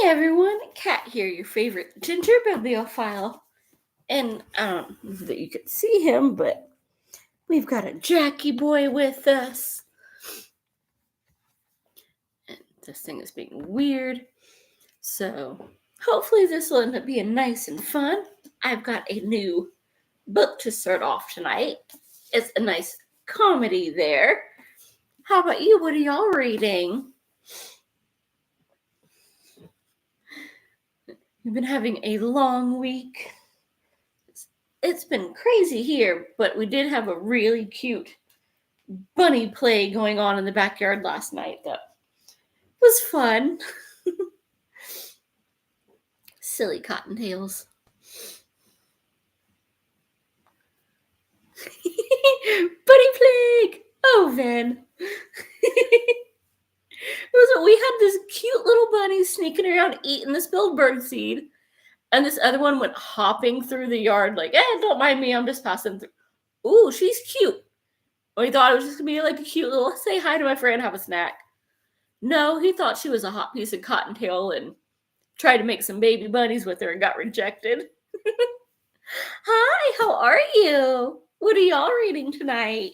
everyone, Kat here, your favorite ginger bibliophile. And I don't know that you can see him, but we've got a Jackie boy with us. And this thing is being weird. So hopefully this will end up being nice and fun. I've got a new book to start off tonight. It's a nice comedy there. How about you? What are y'all reading? We've been having a long week. It's been crazy here, but we did have a really cute bunny play going on in the backyard last night that was fun. Silly cottontails. Bunny plague! Oh, Vin. We had this cute little bunny sneaking around eating the spilled birdseed, and this other one went hopping through the yard like, don't mind me, I'm just passing through. Ooh, she's cute. We thought it was just going to be like a cute little say hi to my friend, have a snack. No, he thought she was a hot piece of cottontail and tried to make some baby bunnies with her and got rejected. Hi, how are you? What are y'all reading tonight?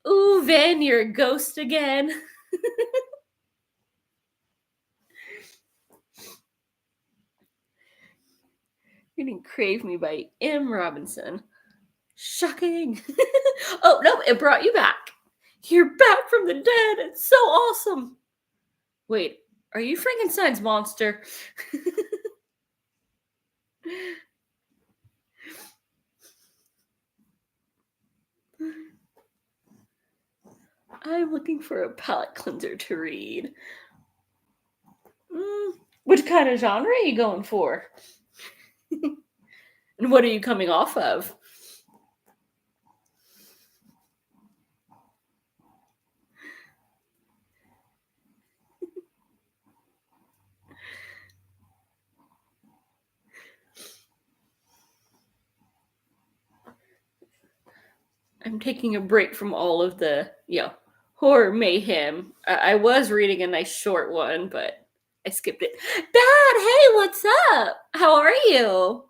Ooh, Van, you're a ghost again. Reading Crave Me by M. Robinson. Shocking. Oh, no, it brought you back. You're back from the dead. It's so awesome. Wait, are you Frankenstein's monster? I'm looking for a palate cleanser to read. Which kind of genre are you going for? And what are you coming off of? I'm taking a break from all of the, horror mayhem. I was reading a nice short one, but I skipped it. Dad, hey, what's up? How are you?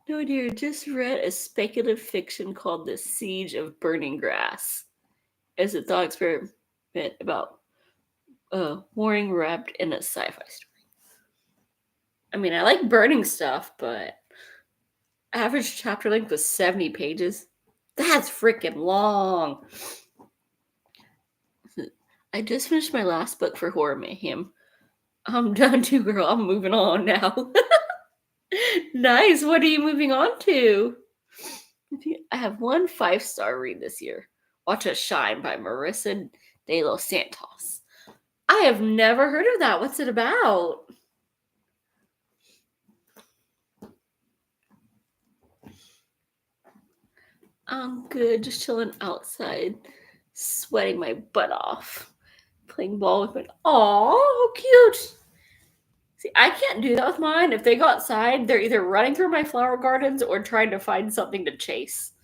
No, dear, just read a speculative fiction called The Siege of Burning Grass. It's a thought experiment about warring wrapped in a sci-fi story. I mean, I like burning stuff, but average chapter length was 70 pages. That's freaking long. I just finished my last book for Horror Mayhem. I'm done too, girl. I'm moving on now. Nice. What are you moving on to? I have one 5-star read this year. Watch Us Shine by Marissa de los Santos. I have never heard of that. What's it about? I'm good. Just chilling outside, sweating my butt off, playing ball with my... Aw, how cute. See, I can't do that with mine. If they go outside, they're either running through my flower gardens or trying to find something to chase.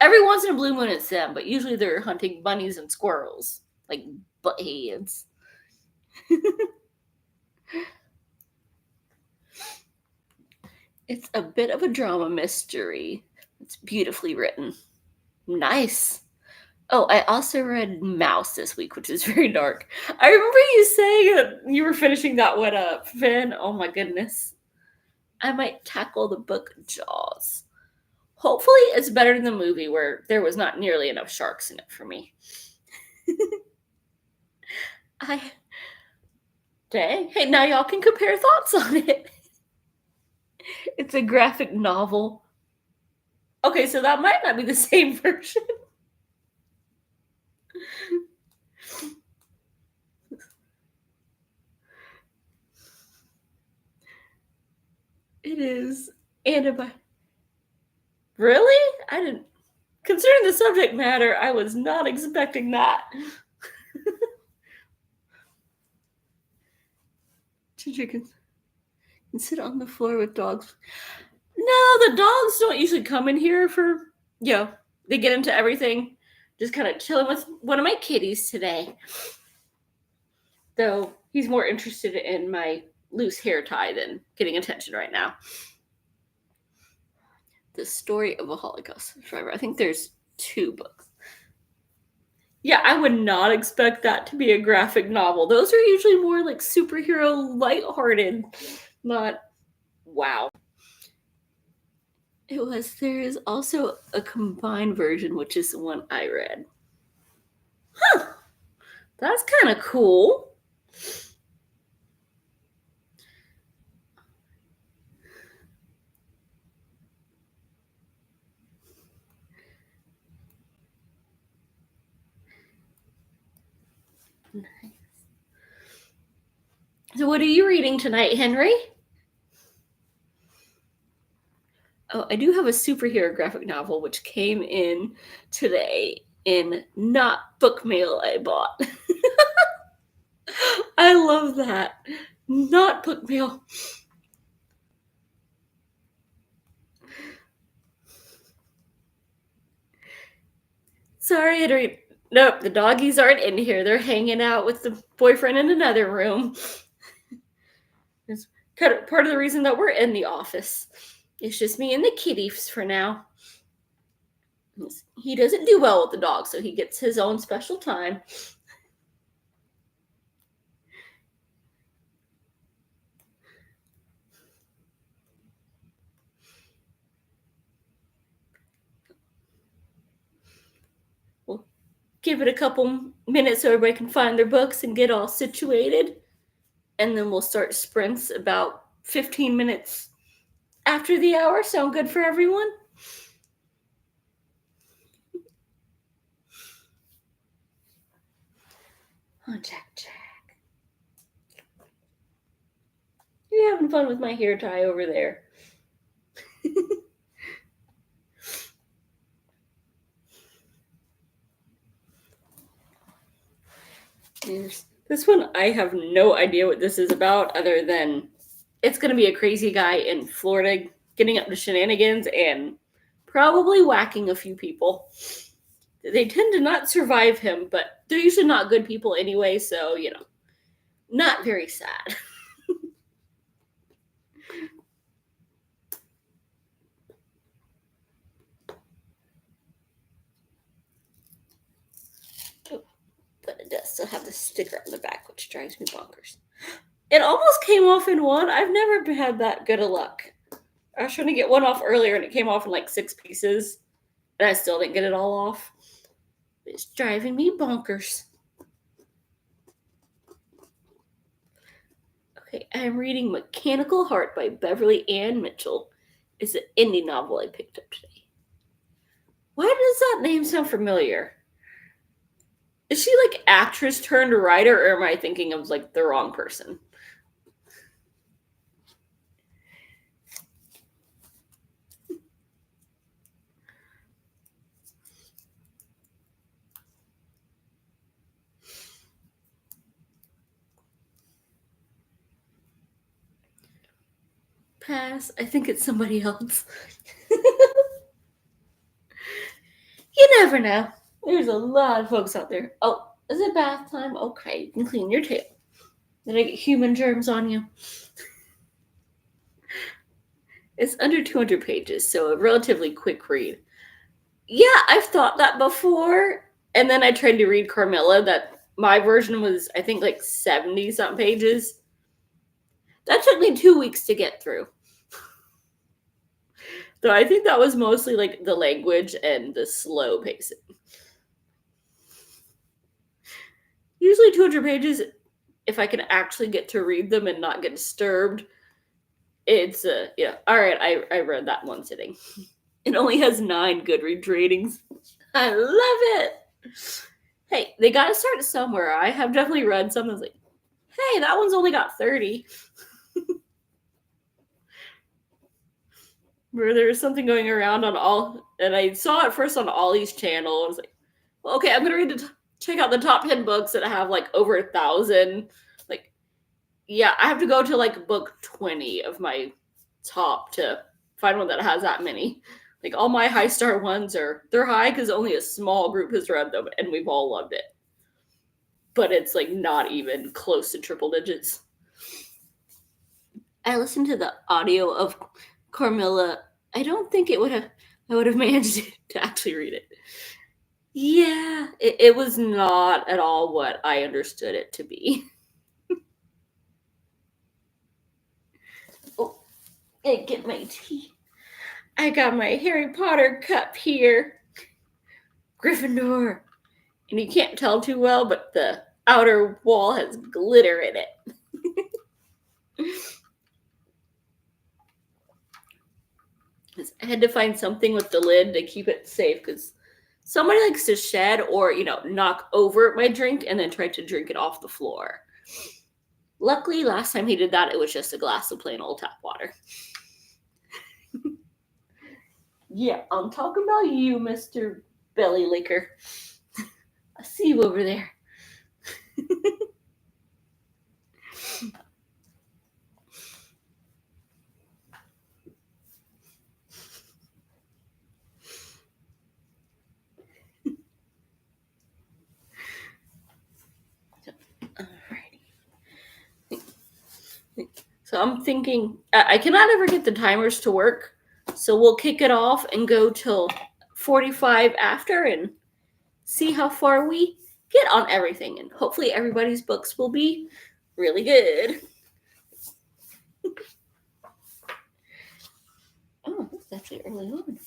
Every once in a blue moon, it's them, but usually they're hunting bunnies and squirrels, like buttheads. It's a bit of a drama mystery. It's beautifully written. Nice. Oh, I also read Mouse this week, which is very dark. I remember you saying you were finishing that one up, Finn. Oh my goodness. I might tackle the book Jaws. Hopefully it's better than the movie where there was not nearly enough sharks in it for me. Dang. Hey, now y'all can compare thoughts on it. It's a graphic novel. Okay, so that might not be the same version. It is Really? I didn't. Considering the subject matter, I was not expecting that. Did you and sit on the floor with dogs. No, the dogs don't usually come in here for, they get into everything. Just kind of chilling with one of my kitties today. Though he's more interested in my loose hair tie than getting attention right now. The Story of a Holocaust Survivor. I think there's 2 books. Yeah, I would not expect that to be a graphic novel. Those are usually more like superhero, lighthearted, not wow. There is also a combined version, which is the one I read. Huh. That's kind of cool. Nice. So what are you reading tonight, Henry? Oh, I do have a superhero graphic novel which came in today in not book mail I bought. I love that. Not book mail. Sorry, Henry. Nope, the doggies aren't in here. They're hanging out with the boyfriend in another room. It's kind of part of the reason that we're in the office. It's just me and the kitties for now. He doesn't do well with the dog, so he gets his own special time. We'll give it a couple minutes so everybody can find their books and get all situated. And then we'll start sprints about 15 minutes after the hour. Sound good for everyone? Oh, Jack. You're having fun with my hair tie over there. This one, I have no idea what this is about other than it's going to be a crazy guy in Florida getting up to shenanigans and probably whacking a few people. They tend to not survive him, but they're usually not good people anyway, so, not very sad. But it does still have the sticker on the back, which drives me bonkers. It almost came off in one. I've never had that good of luck. I was trying to get one off earlier, and it came off in like 6 pieces, and I still didn't get it all off. It's driving me bonkers. Okay, I'm reading Mechanical Heart by Beverly Ann Mitchell. It's an indie novel I picked up today. Why does that name sound familiar? Is she like actress turned writer, or am I thinking of like the wrong person? Pass. I think it's somebody else. You never know. There's a lot of folks out there. Oh, is it bath time? Okay, you can clean your tail. Did I get human germs on you? It's under 200 pages, so a relatively quick read. Yeah, I've thought that before. And then I tried to read Carmilla. That my version was, I think, like 70-something pages. That took me 2 weeks to get through. So I think that was mostly like the language and the slow pacing. Usually 200 pages, if I can actually get to read them and not get disturbed, it's, all right, I read that one sitting. It only has 9 Goodreads ratings. I love it. Hey, they got to start somewhere. I have definitely read some that's like, hey, that one's only got 30. Where there's something going around on all, and I saw it first on Ollie's channel. I was like, well, okay, I'm gonna check out the top 10 books that have like over 1,000. Like, Yeah, I have to go to like book 20 of my top to find one that has that many. Like all my high star ones they're high because only a small group has read them and we've all loved it. But it's like not even close to triple digits. I listened to the audio of Carmilla. I don't think I would have managed to actually read it. Yeah, it was not at all what I understood it to be. Oh, I get my tea. I got my Harry Potter cup here. Gryffindor. And you can't tell too well, but the outer wall has glitter in it. I had to find something with the lid to keep it safe because somebody likes to shed or, knock over my drink and then try to drink it off the floor. Luckily, last time he did that, it was just a glass of plain old tap water. Yeah, I'm talking about you, Mr. Belly Licker. I see you over there. Alrighty. So I'm thinking, I cannot ever get the timers to work, so we'll kick it off and go till 45 after and see how far we get on everything. And hopefully everybody's books will be really good. Oh, that's actually early on.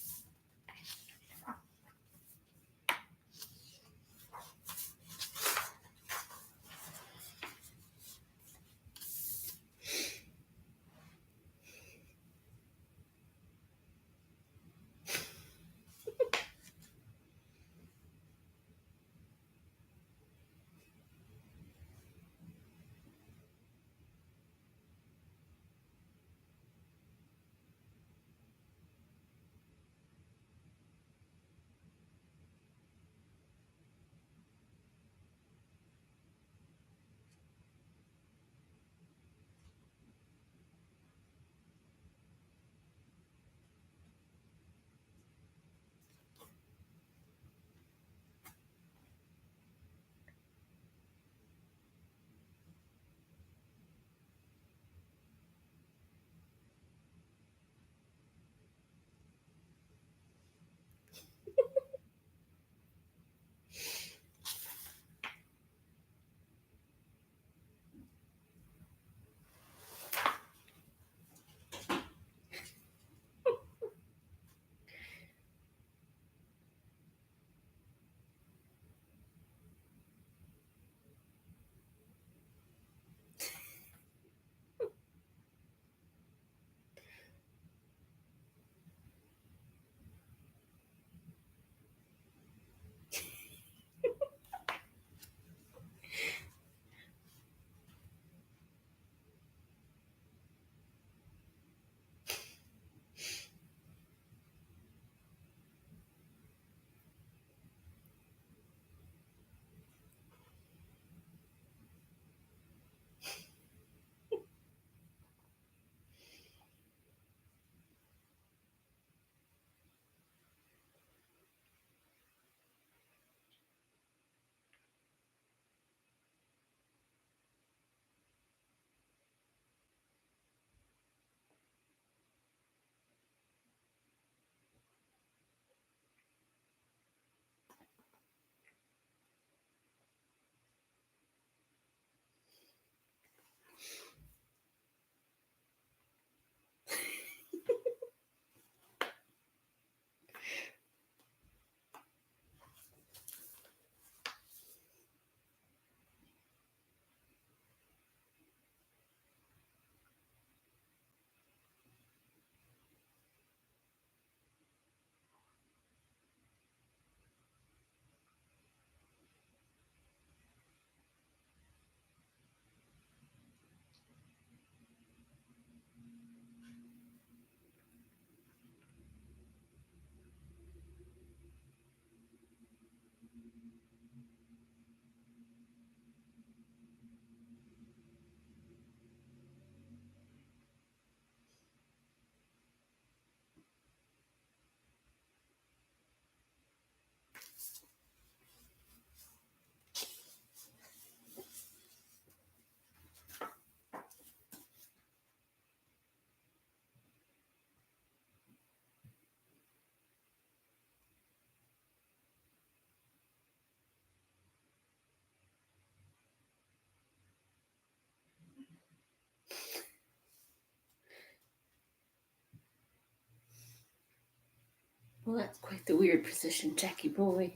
that's quite the weird position, Jackie boy.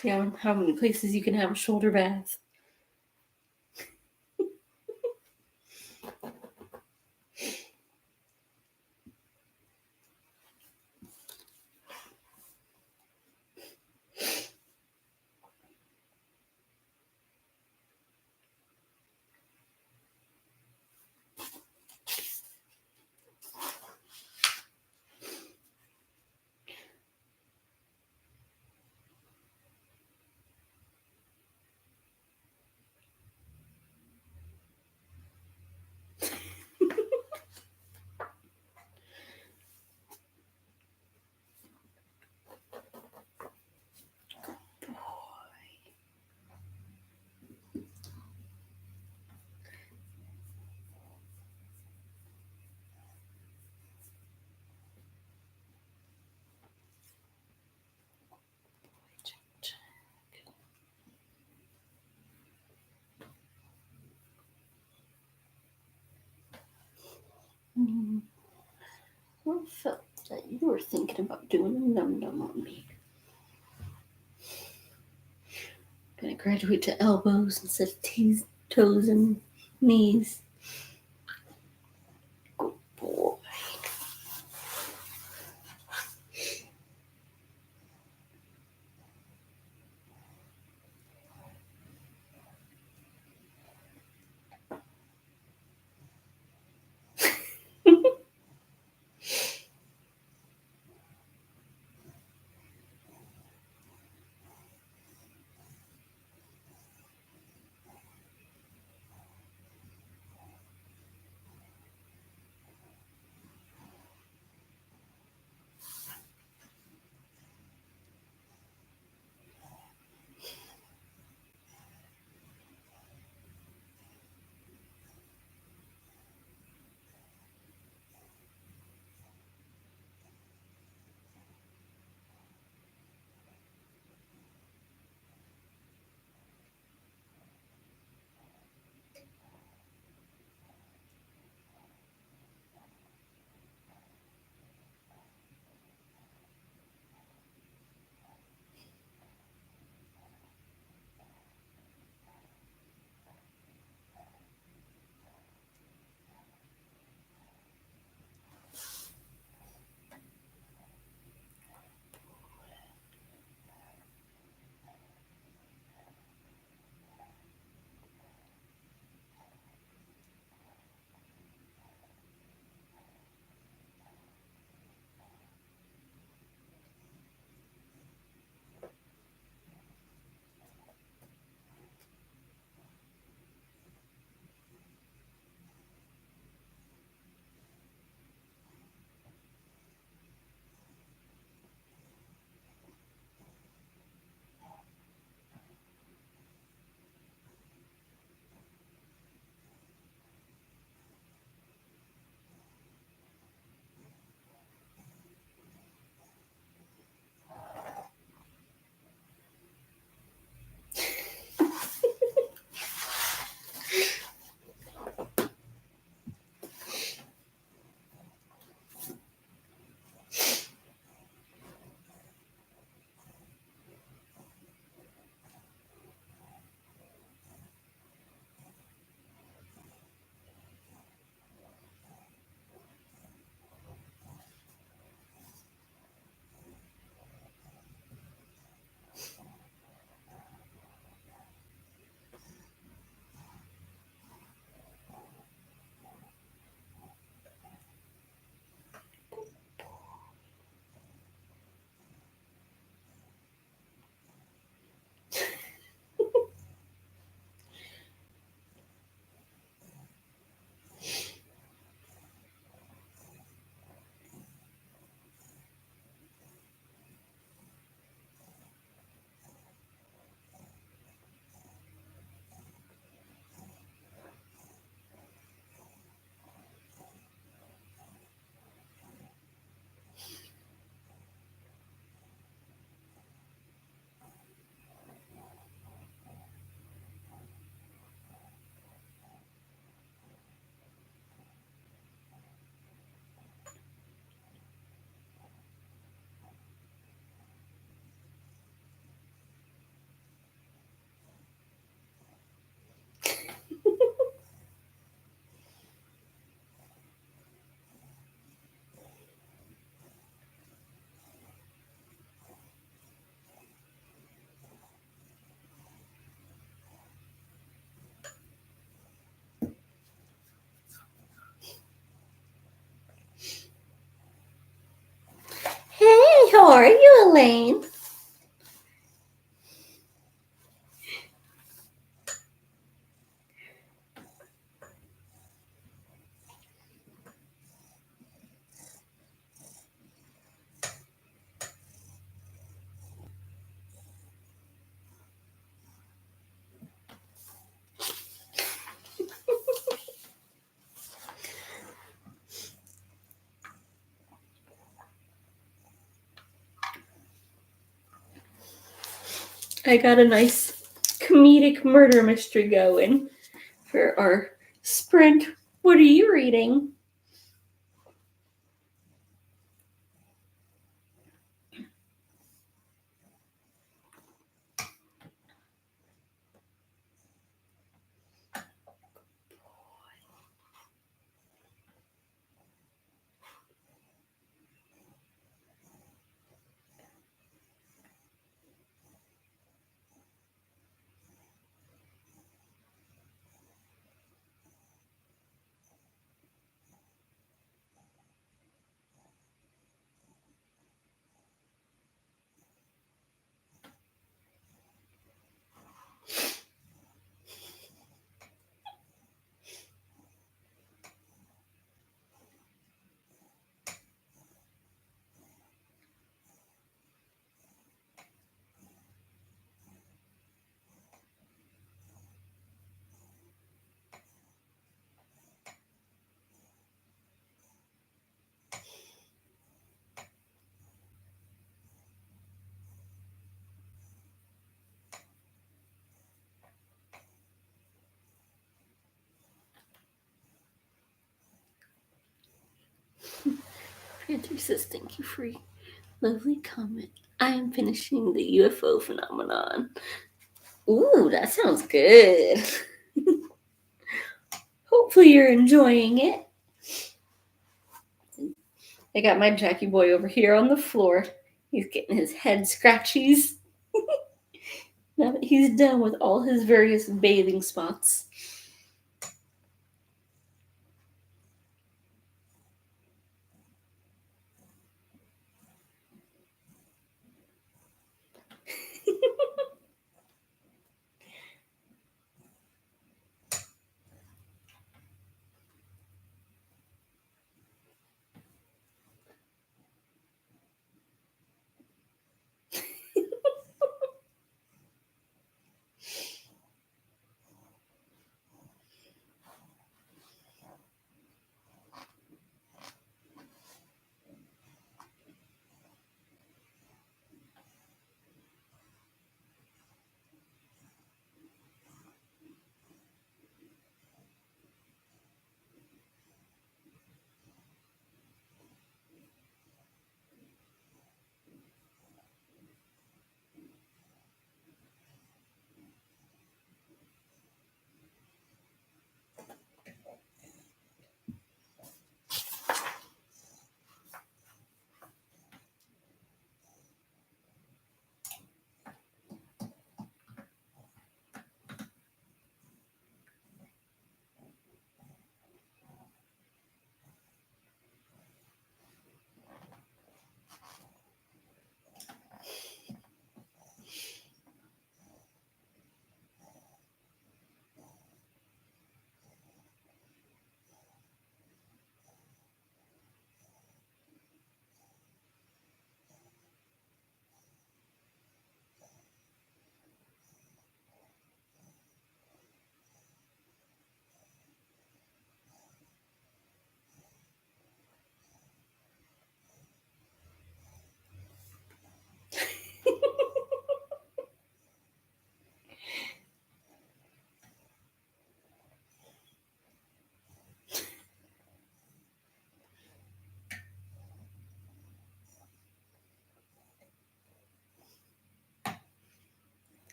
See how many places you can have a shoulder bath. I felt that you were thinking about doing a num-num on me. Gonna graduate to elbows instead of toes and knees. Good boy. are you, Elaine? I got a nice comedic murder mystery going for our sprint. What are you reading? Banter says thank you for your lovely comment. I am finishing the UFO phenomenon. Ooh, that sounds good. Hopefully you're enjoying it. I got my Jackie boy over here on the floor. He's getting his head scratchies. Now that he's done with all his various bathing spots.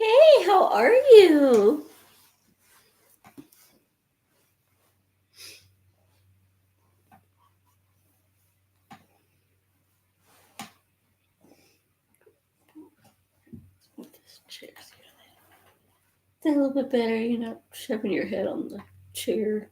Hey, how are you? This chair's a little bit better. You're not shoving your head on the chair.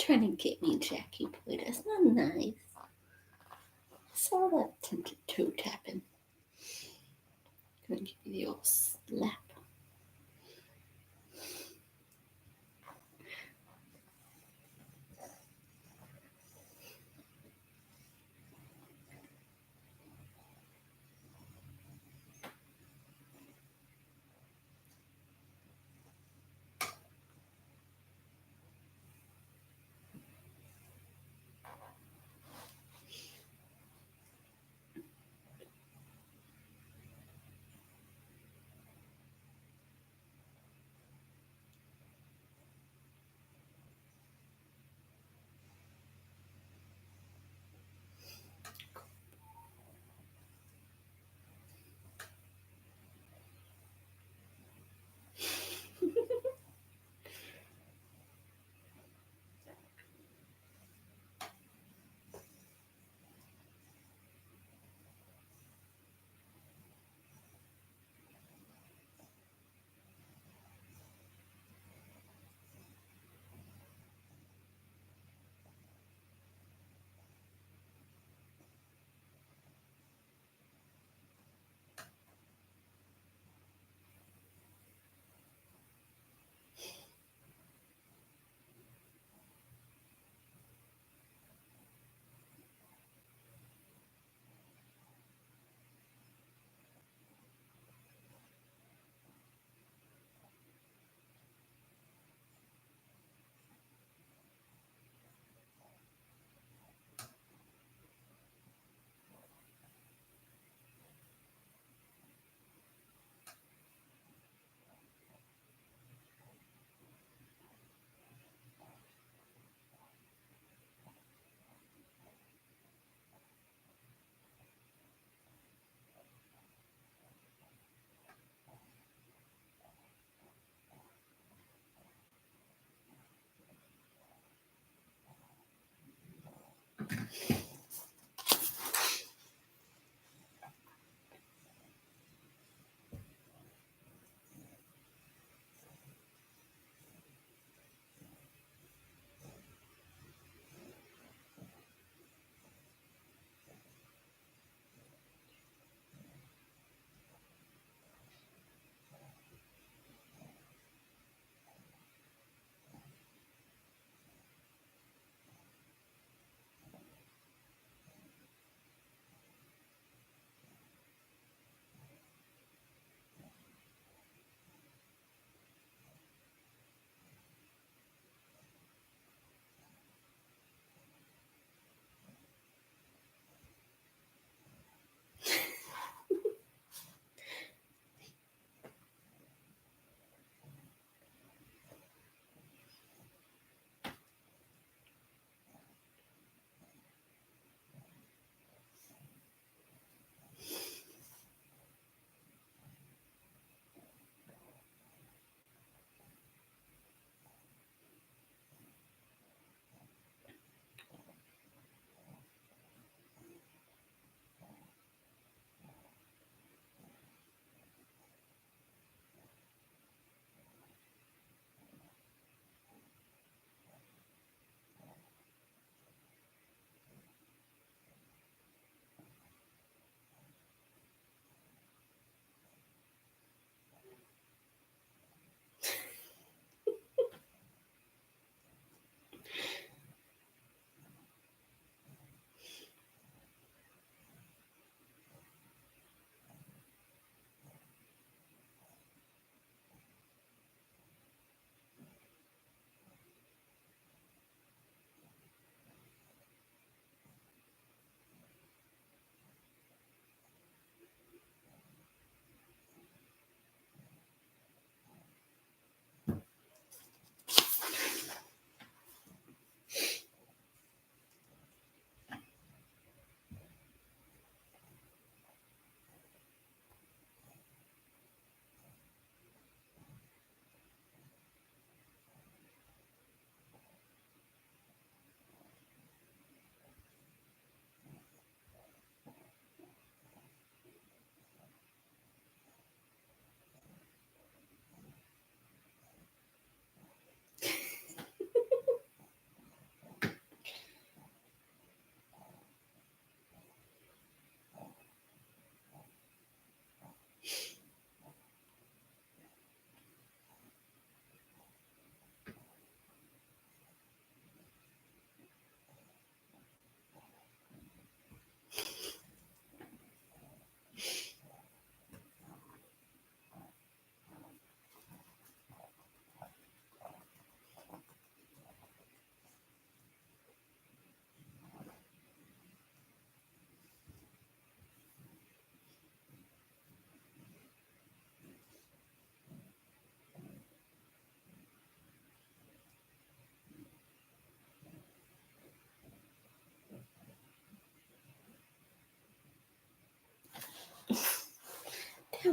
trying to get me, Jackie boy. That's not nice. Saw that attempted toe tapping. Gonna give you the old slap.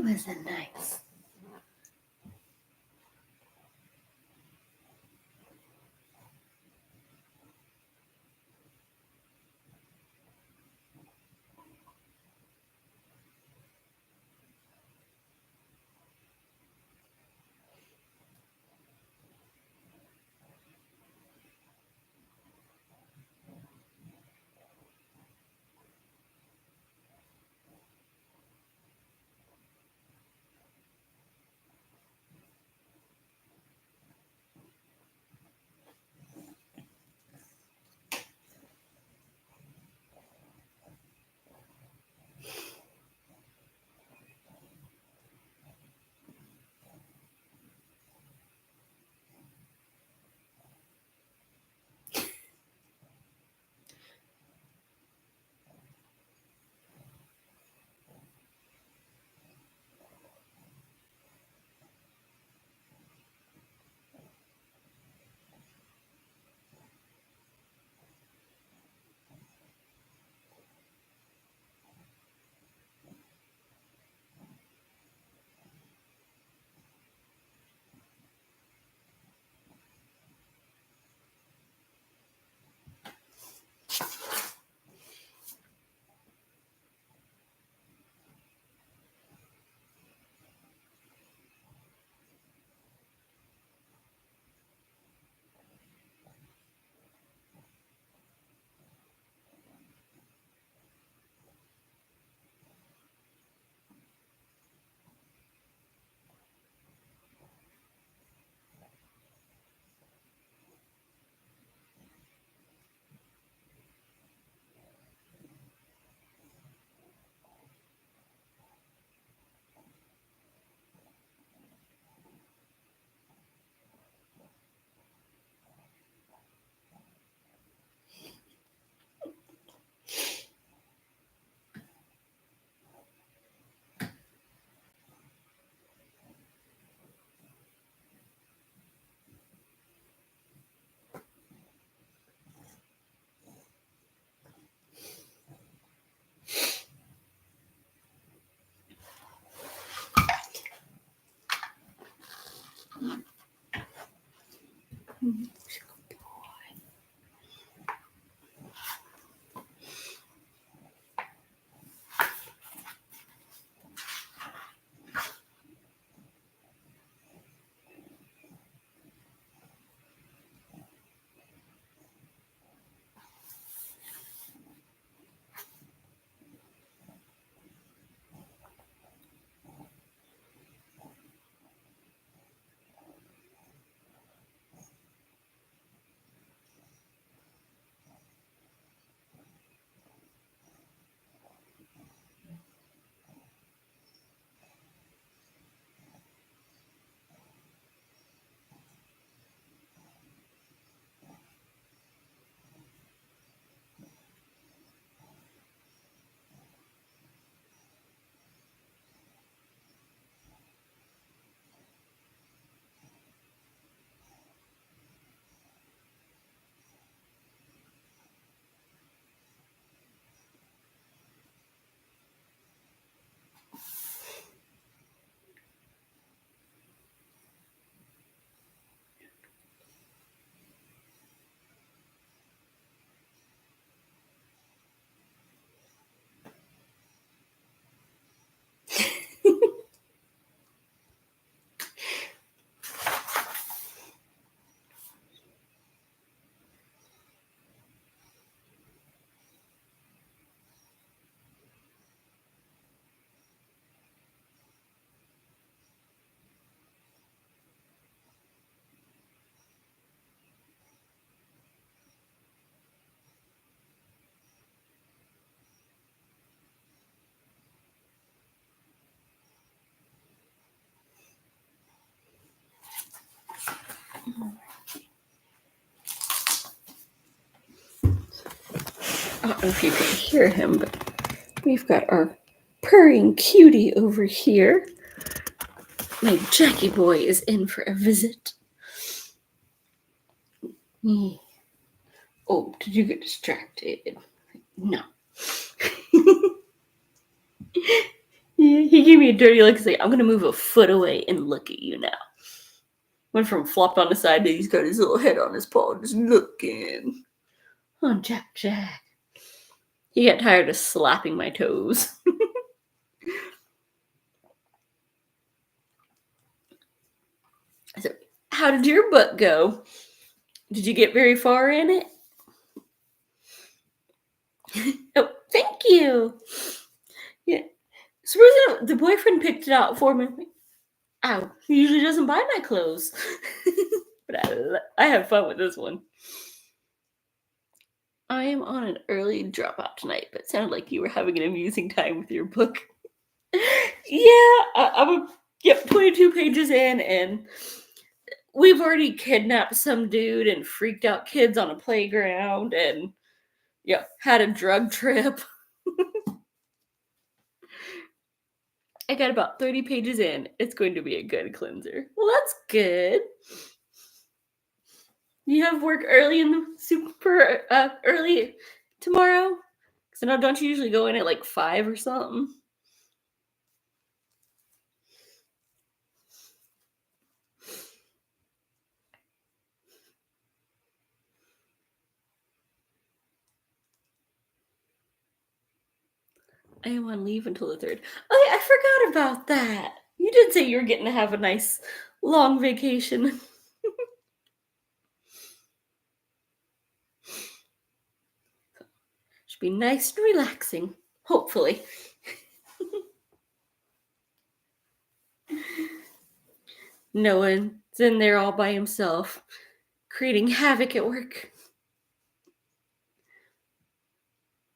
wasn't nice. I don't know if you can hear him, but we've got our purring cutie over here. My Jackie boy is in for a visit. Oh, did you get distracted? No. He gave me a dirty look. He's like, I'm gonna move a foot away and look at you now. Went from flopped on the side to he's got his little head on his paw, just looking. Oh, Jack. He got tired of slapping my toes. So, how did your book go? Did you get very far in it? Oh, thank you. Yeah. So the boyfriend picked it out for me. Ow, he usually doesn't buy my clothes. But I have fun with this one. I am on an early dropout tonight, but it sounded like you were having an amusing time with your book. Yeah, I'm 22 pages in, and we've already kidnapped some dude and freaked out kids on a playground, and had a drug trip. I got about 30 pages in. It's going to be a good cleanser. Well, that's good. You have work early in the super early tomorrow? Because I know, don't you usually go in at like 5 or something? I am on leave until the 3rd. Oh, yeah, I forgot about that. You did say you were getting to have a nice long vacation. Should be nice and relaxing, hopefully. No one's in there all by himself, creating havoc at work.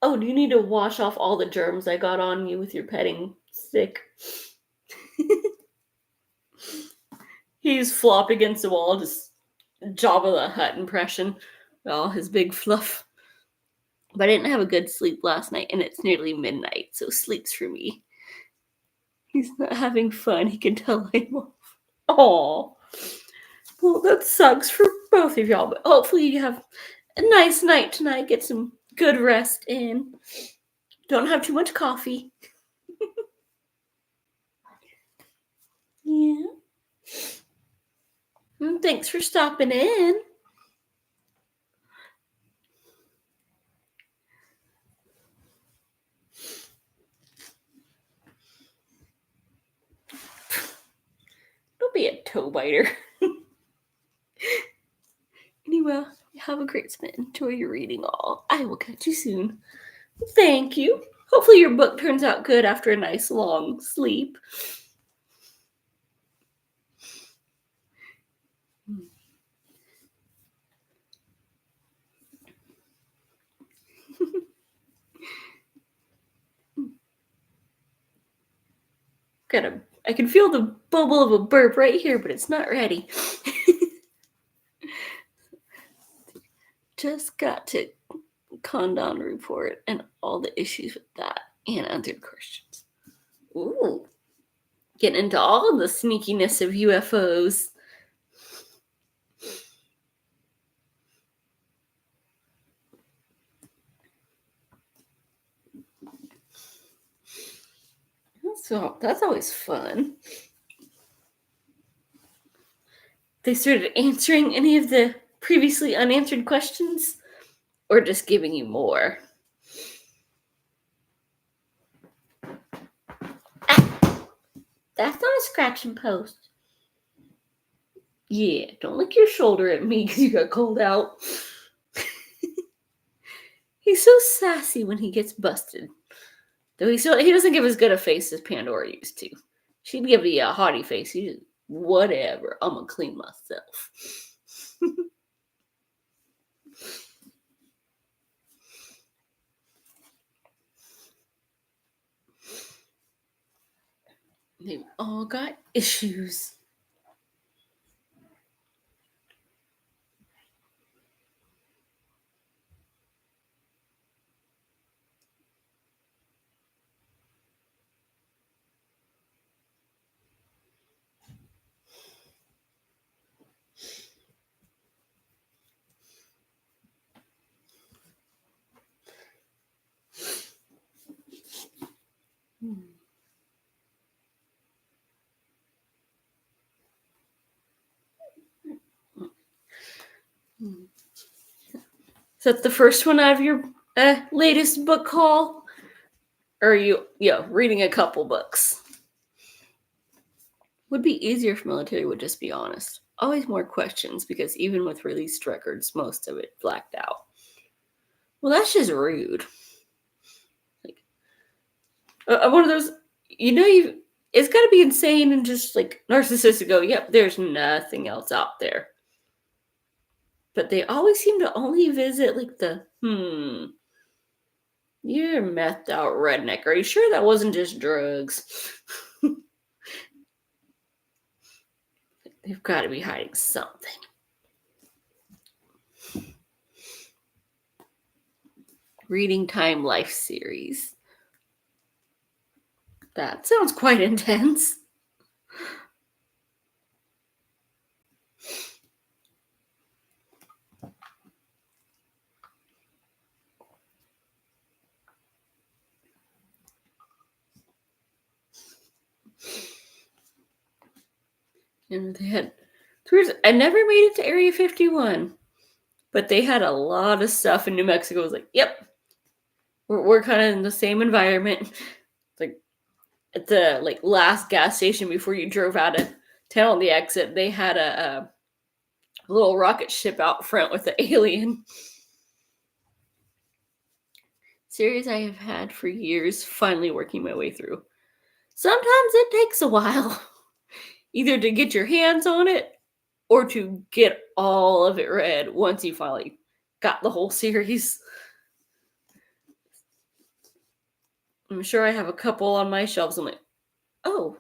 Oh, do you need to wash off all the germs I got on you with your petting stick? He's flopped against the wall, just Jabba the Hutt impression. All his big fluff. But I didn't have a good sleep last night, and it's nearly midnight, so sleep's for me. He's not having fun. He can tell I'm off. Aww. Well, that sucks for both of y'all, but hopefully you have a nice night tonight. Get some good rest in. Don't have too much coffee. Yeah. And thanks for stopping in. Don't be a toe biter. Anyway, have a great spin. Enjoy your reading all. I will catch you soon. Thank you. Hopefully your book turns out good after a nice long sleep. I can feel the bubble of a burp right here, but it's not ready. Just got to Condon report and all the issues with that and answer questions. Ooh. Getting into all the sneakiness of UFOs. So that's always fun. They started answering any of the previously unanswered questions, or just giving you more? Ah, that's not a scratching post. Yeah, don't lick your shoulder at me because you got cold out. He's so sassy when he gets busted. Though he doesn't give as good a face as Pandora used to. She'd give you a haughty face. He just, whatever, I'm gonna clean myself. They've all got issues. Is that the first one out of your latest book haul? Or are you, reading a couple books? Would be easier if military would just be honest. Always more questions because even with released records, most of it blacked out. Well, that's just rude. Like, one of those, it's got to be insane and just like narcissistic to go, yep, there's nothing else out there. But they always seem to only visit like you're a methed out redneck. Are you sure that wasn't just drugs? They've got to be hiding something. Reading Time Life series. That sounds quite intense. And they had, I never made it to Area 51, but they had a lot of stuff in New Mexico. I was like, yep, we're kind of in the same environment. Like at the last gas station before you drove out of town on the exit, they had a little rocket ship out front with the alien. Series I have had for years, finally working my way through. Sometimes it takes a while, either to get your hands on it or to get all of it read once you finally got the whole series. I'm sure I have a couple on my shelves. I'm like, oh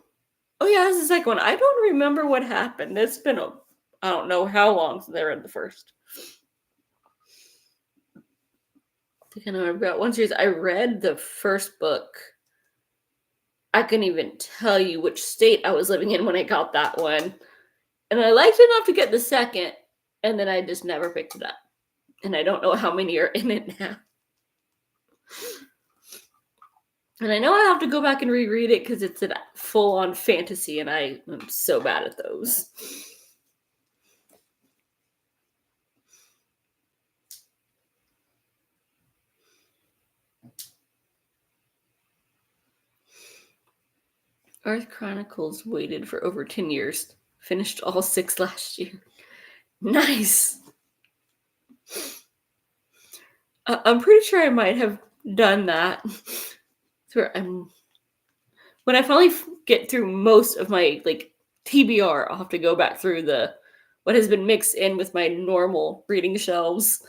yeah, this is the second one. I don't remember what happened. It's been I don't know how long since I read the first. I think I know I've got one series. I read the first book. I couldn't even tell you which state I was living in when I got that one. And I liked it enough to get the second, and then I just never picked it up. And I don't know how many are in it now. And I know I have to go back and reread it because it's a full-on fantasy, and I'm so bad at those. Earth Chronicles waited for over 10 years. Finished all 6 last year. Nice! I'm pretty sure I might have done that. When I finally get through most of my TBR, I'll have to go back through what has been mixed in with my normal reading shelves.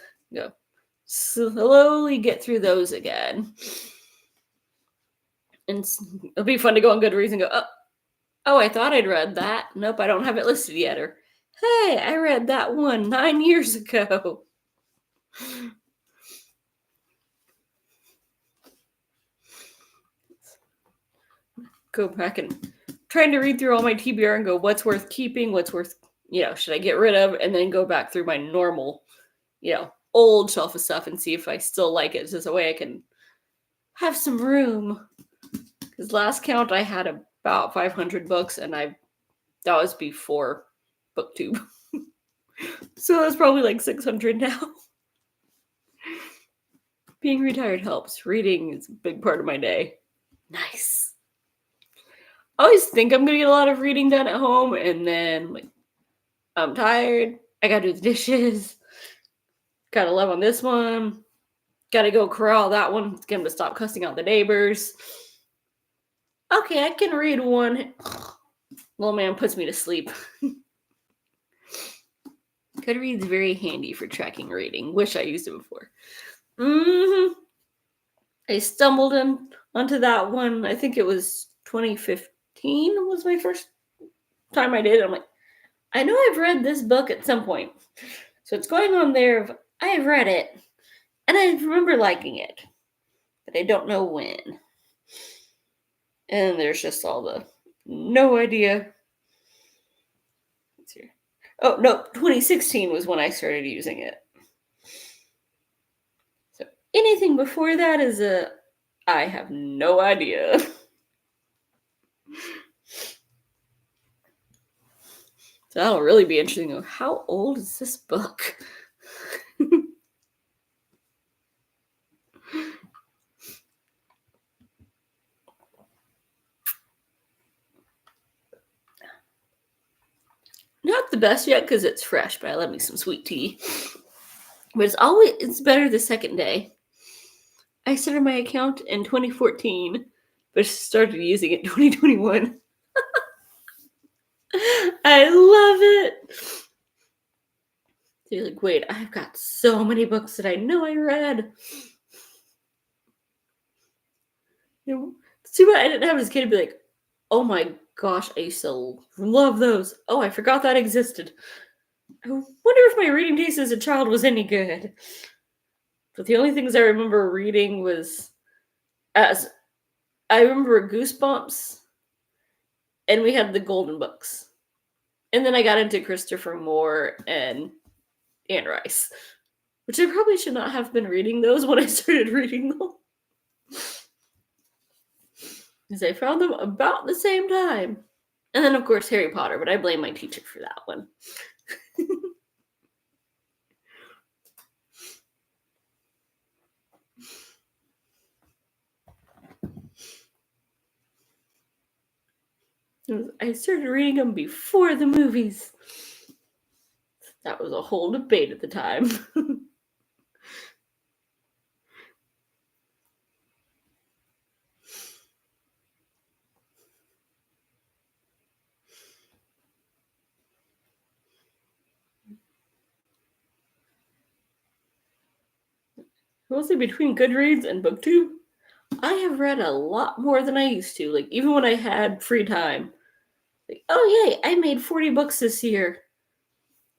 Slowly get through those again. And it'll be fun to go on Goodreads and go, oh, I thought I'd read that. Nope, I don't have it listed yet. Or, hey, I read that one 9 years ago. Go back and trying to read through all my TBR and go, what's worth keeping, what's worth, should I get rid of, and then go back through my normal, old shelf of stuff and see if I still like it. It's just a way I can have some room. Because last count I had about 500 books, and that was before BookTube. So that's probably 600 now. Being retired helps. Reading is a big part of my day. Nice. I always think I'm going to get a lot of reading done at home, and then I'm tired. I got to do the dishes. Got to love on this one. Got to go corral that one. Get him to stop cussing out the neighbors. Okay, I can read one. Little man puts me to sleep. Goodreads very handy for tracking reading. Wish I used it before. I stumbled onto that one. I think it was 2015 was my first time I did it. I'm like, I know I've read this book at some point. So it's going on there. I have read it. And I remember liking it. But I don't know when. And there's just all the no idea. Let's see. Oh, no, 2016 was when I started using it. So anything before that is I have no idea. So that'll really be interesting. How old is this book? Not the best yet because it's fresh, but I love me some sweet tea. But it's better the second day. I started my account in 2014, but started using it in 2021. I love it. So you're like, wait, I've got so many books that I know I read. It's too bad I didn't have as a kid to be like, oh my gosh, I used to love those. Oh, I forgot that existed. I wonder if my reading taste as a child was any good. But the only things I remember reading was as I remember Goosebumps, and we had the Golden Books. And then I got into Christopher Moore and Anne Rice, which I probably should not have been reading those when I started reading them. Because I found them about the same time. And then, of course, Harry Potter, but I blame my teacher for that one. I started reading them before the movies. That was a whole debate at the time. Mostly between Goodreads and BookTube, I have read a lot more than I used to. Like, even when I had free time. Like, oh, yay, I made 40 books this year.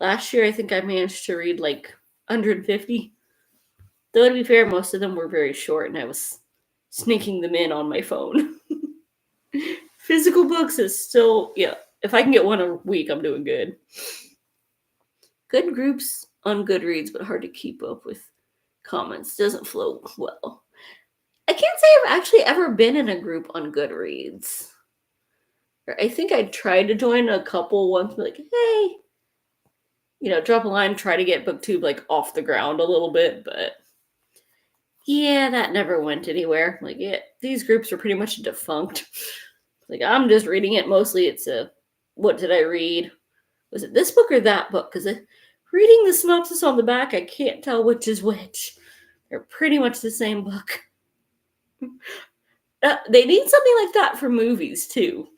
Last year, I think I managed to read like 150. Though, to be fair, most of them were very short, and I was sneaking them in on my phone. Physical books is still, yeah, if I can get one a week, I'm doing good. Good groups on Goodreads, but hard to keep up with comments. Doesn't flow well. I can't say I've actually ever been in a group on Goodreads. I think I tried to join a couple once, like, hey, drop a line, try to get BookTube like off the ground a little bit, but yeah, that never went anywhere. Like, yeah, these groups are pretty much defunct. Like, I'm just reading it. Mostly it's what did I read? Was it this book or that book? Because reading the synopsis on the back, I can't tell which is which. They're pretty much the same book. They need something like that for movies, too.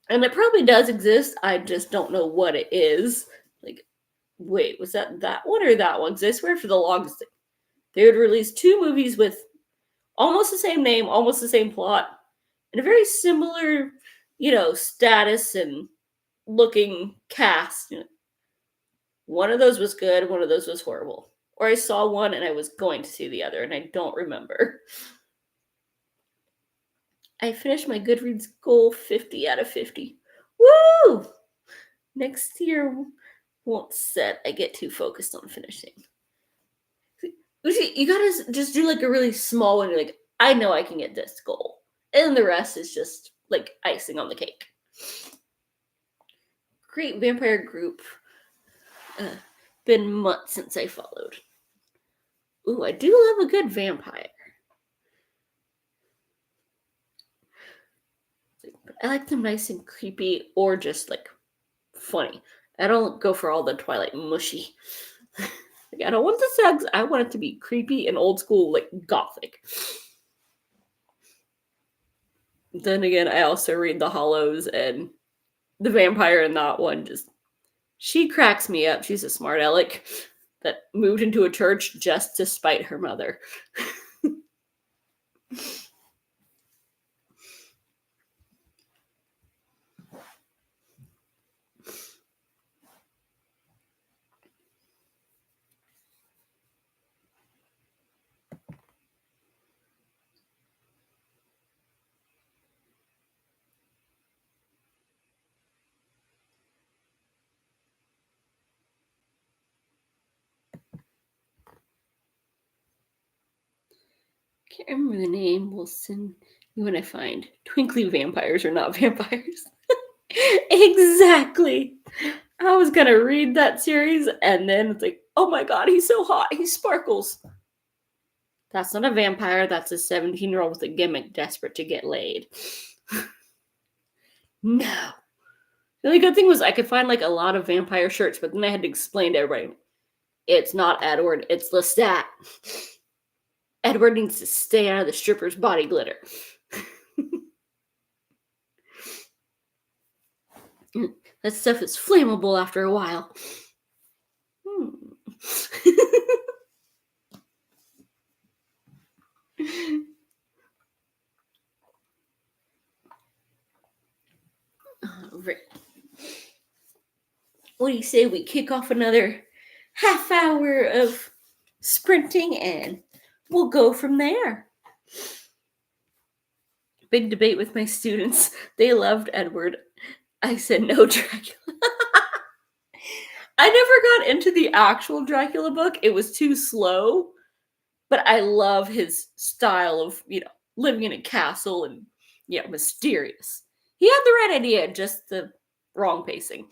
And it probably does exist. I just don't know what it is. Like, wait, was that one or that one? Because I swear for the longest thing, they would release 2 movies with almost the same name, almost the same plot, and a very similar, status and looking cast. One of those was good, one of those was horrible. Or I saw one and I was going to see the other, and I don't remember. I finished my Goodreads goal 50 out of 50. Woo! Next year won't set. I get too focused on finishing. You gotta just do like a really small one. You're like, I know I can get this goal. And the rest is just like icing on the cake. Great vampire group. Been months since I followed. Ooh, I do love a good vampire. I like them nice and creepy or just like funny. I don't go for all the Twilight mushy. Like, I don't want the sex. I want it to be creepy and old school, like gothic. Then again, I also read The Hollows, and the vampire in that one she cracks me up. She's a smart aleck that moved into a church just to spite her mother. Can't remember the name. We'll send you when I find. Twinkly vampires are not vampires. Exactly. I was gonna read that series, and then it's like, oh my god, he's so hot. He sparkles. That's not a vampire. That's a 17-year-old with a gimmick desperate to get laid. No. The only good thing was I could find like a lot of vampire shirts, but then I had to explain to everybody, it's not Edward, it's Lestat. Edward needs to stay out of the stripper's body glitter. That stuff is flammable after a while. Right. What do you say we kick off another half hour of sprinting and we'll go from there? Big debate with my students. They loved Edward. I said no Dracula. I never got into the actual Dracula book. It was too slow. But I love his style of, living in a castle and, mysterious. He had the right idea, just the wrong pacing.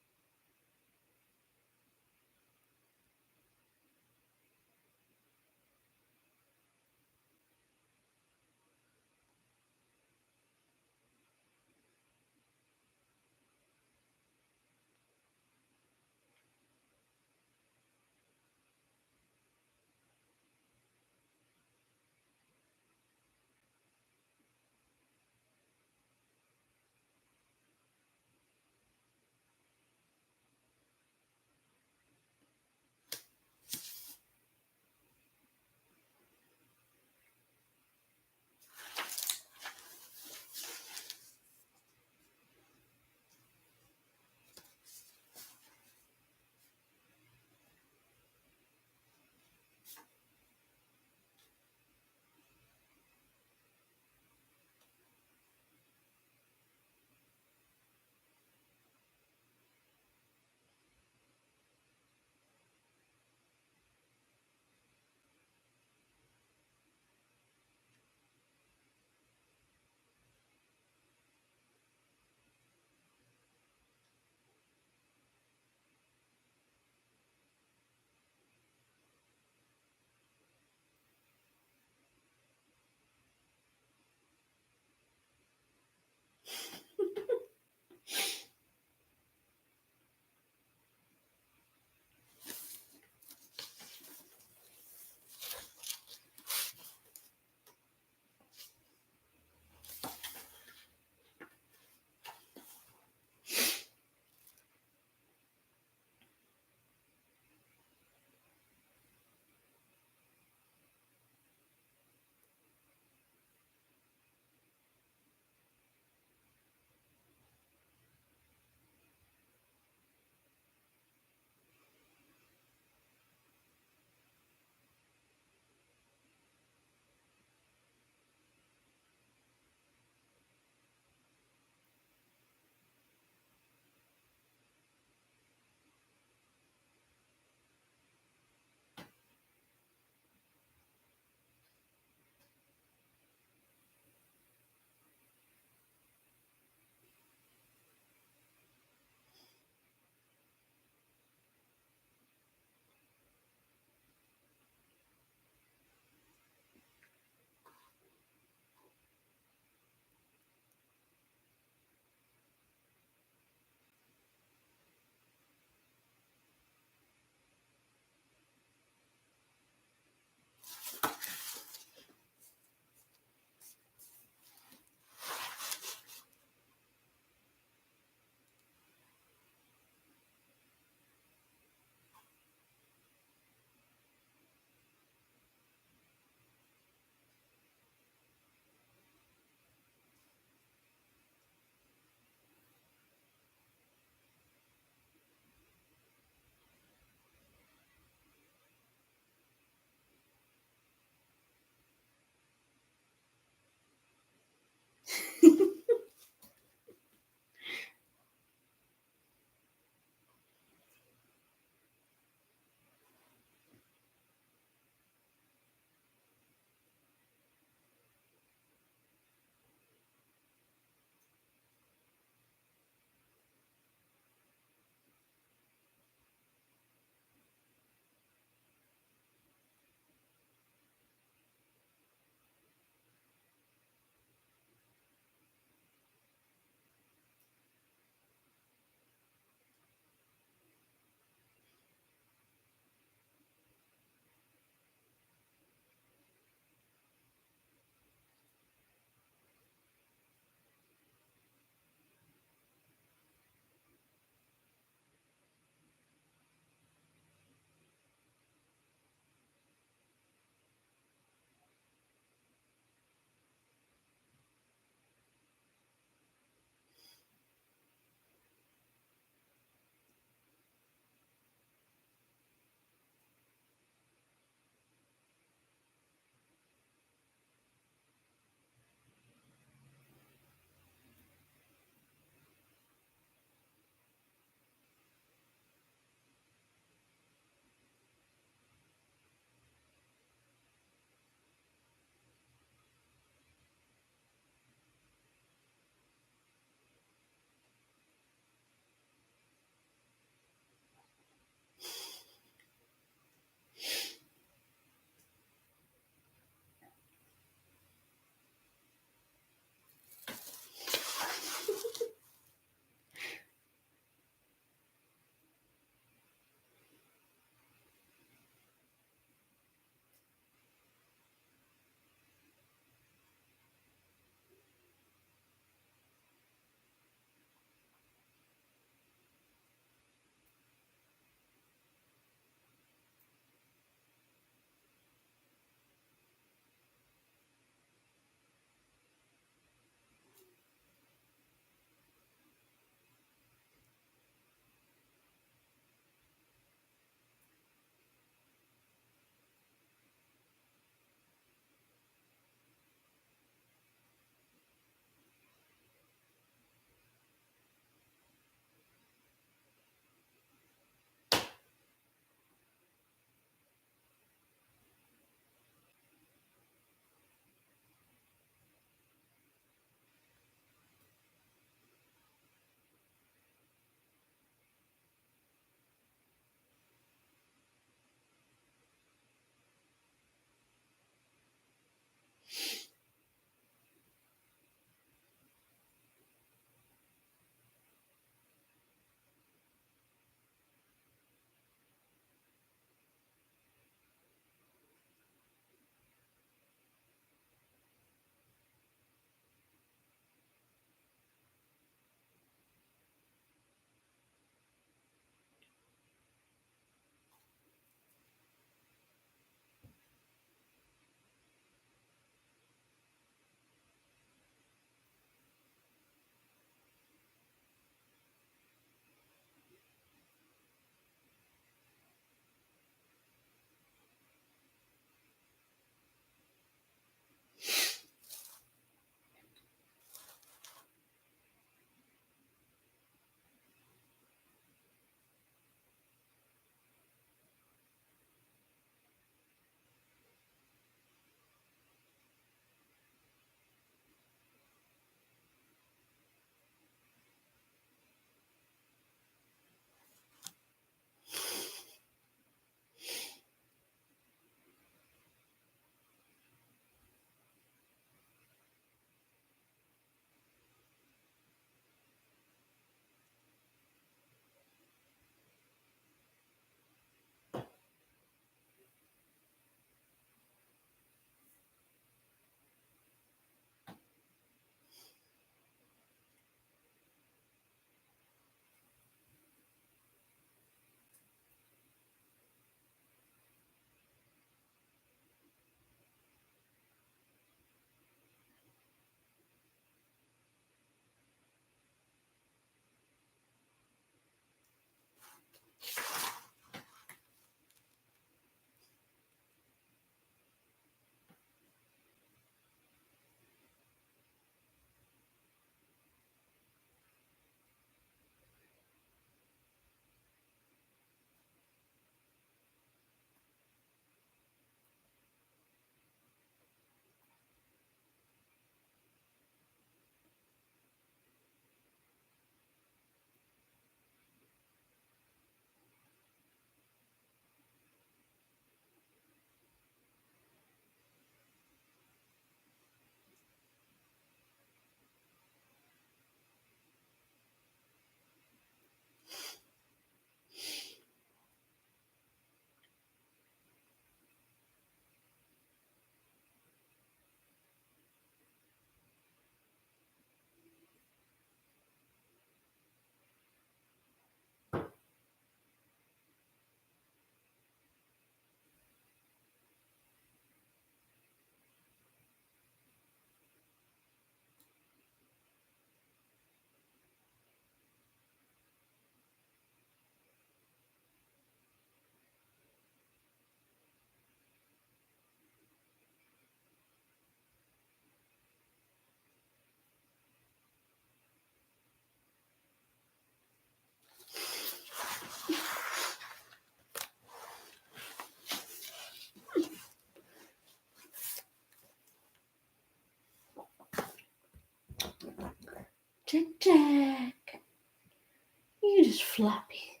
just flappy.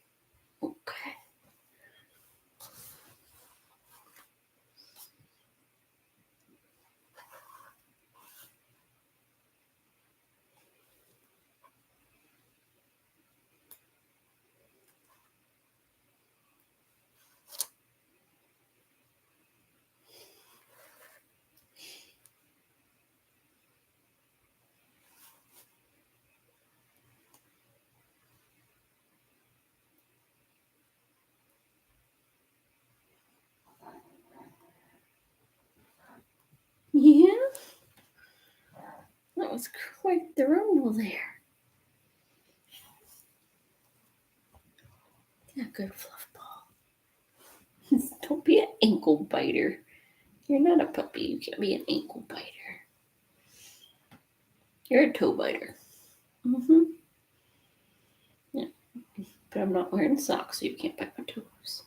Okay. Yeah, that was quite the rumble there. Yeah, good fluff ball. Don't be an ankle biter. You're not a puppy. You can't be an ankle biter. You're a toe biter. Mm-hmm. Yeah, but I'm not wearing socks, so you can't bite my toes.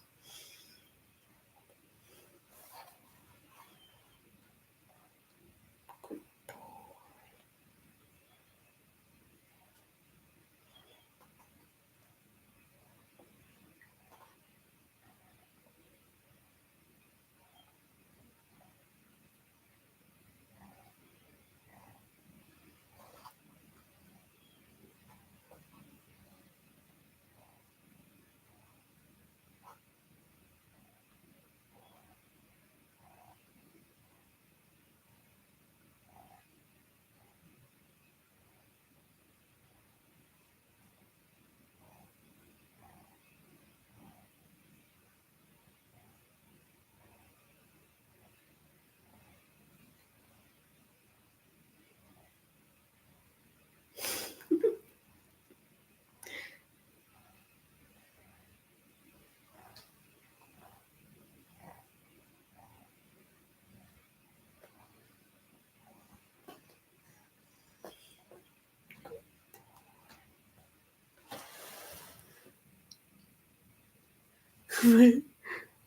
Good boy.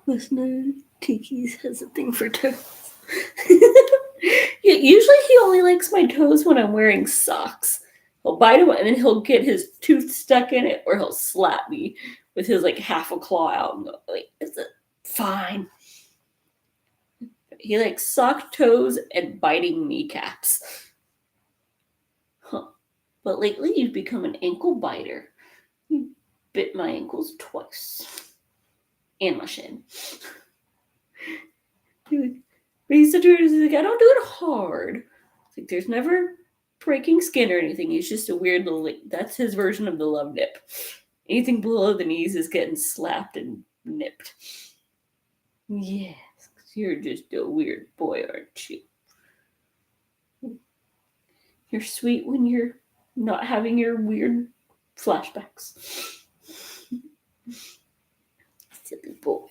Listen, Tiki's has a thing for toes. Yeah, usually he only likes my toes when I'm wearing socks. He'll bite them and then he'll get his tooth stuck in it, or he'll slap me with his like half a claw out and go, like, is it fine? He likes sock toes and biting kneecaps. Huh. But lately you've become an ankle biter. You bit my ankles twice. And my shin. But he's like, I don't do it hard. It's like, there's never breaking skin or anything. He's just a weird little, like, that's his version of the love nip. Anything below the knees is getting slapped and nipped. Yes, you're just a weird boy, aren't you? You're sweet when you're not having your weird flashbacks. Silly boy.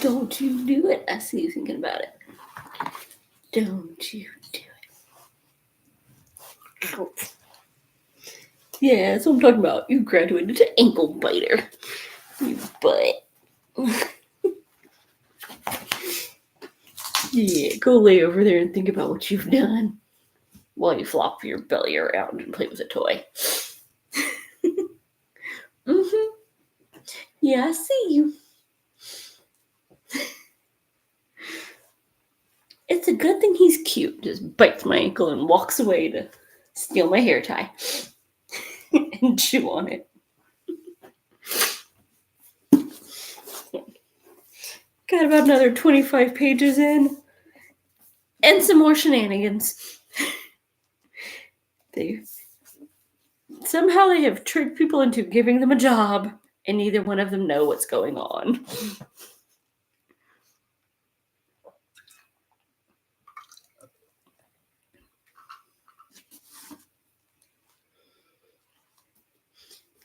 Don't you do it. I see you thinking about it. Don't you do it. Yeah, that's what I'm talking about. You graduated to ankle biter. You butt. Yeah, go lay over there and think about what you've done while you flop your belly around and play with a toy. Mm-hmm. Yeah, I see you. It's a good thing he's cute. Just bites my ankle and walks away to steal my hair tie and chew on it. Got about another 25 pages in. And some more shenanigans. Somehow they have tricked people into giving them a job, and neither one of them know what's going on.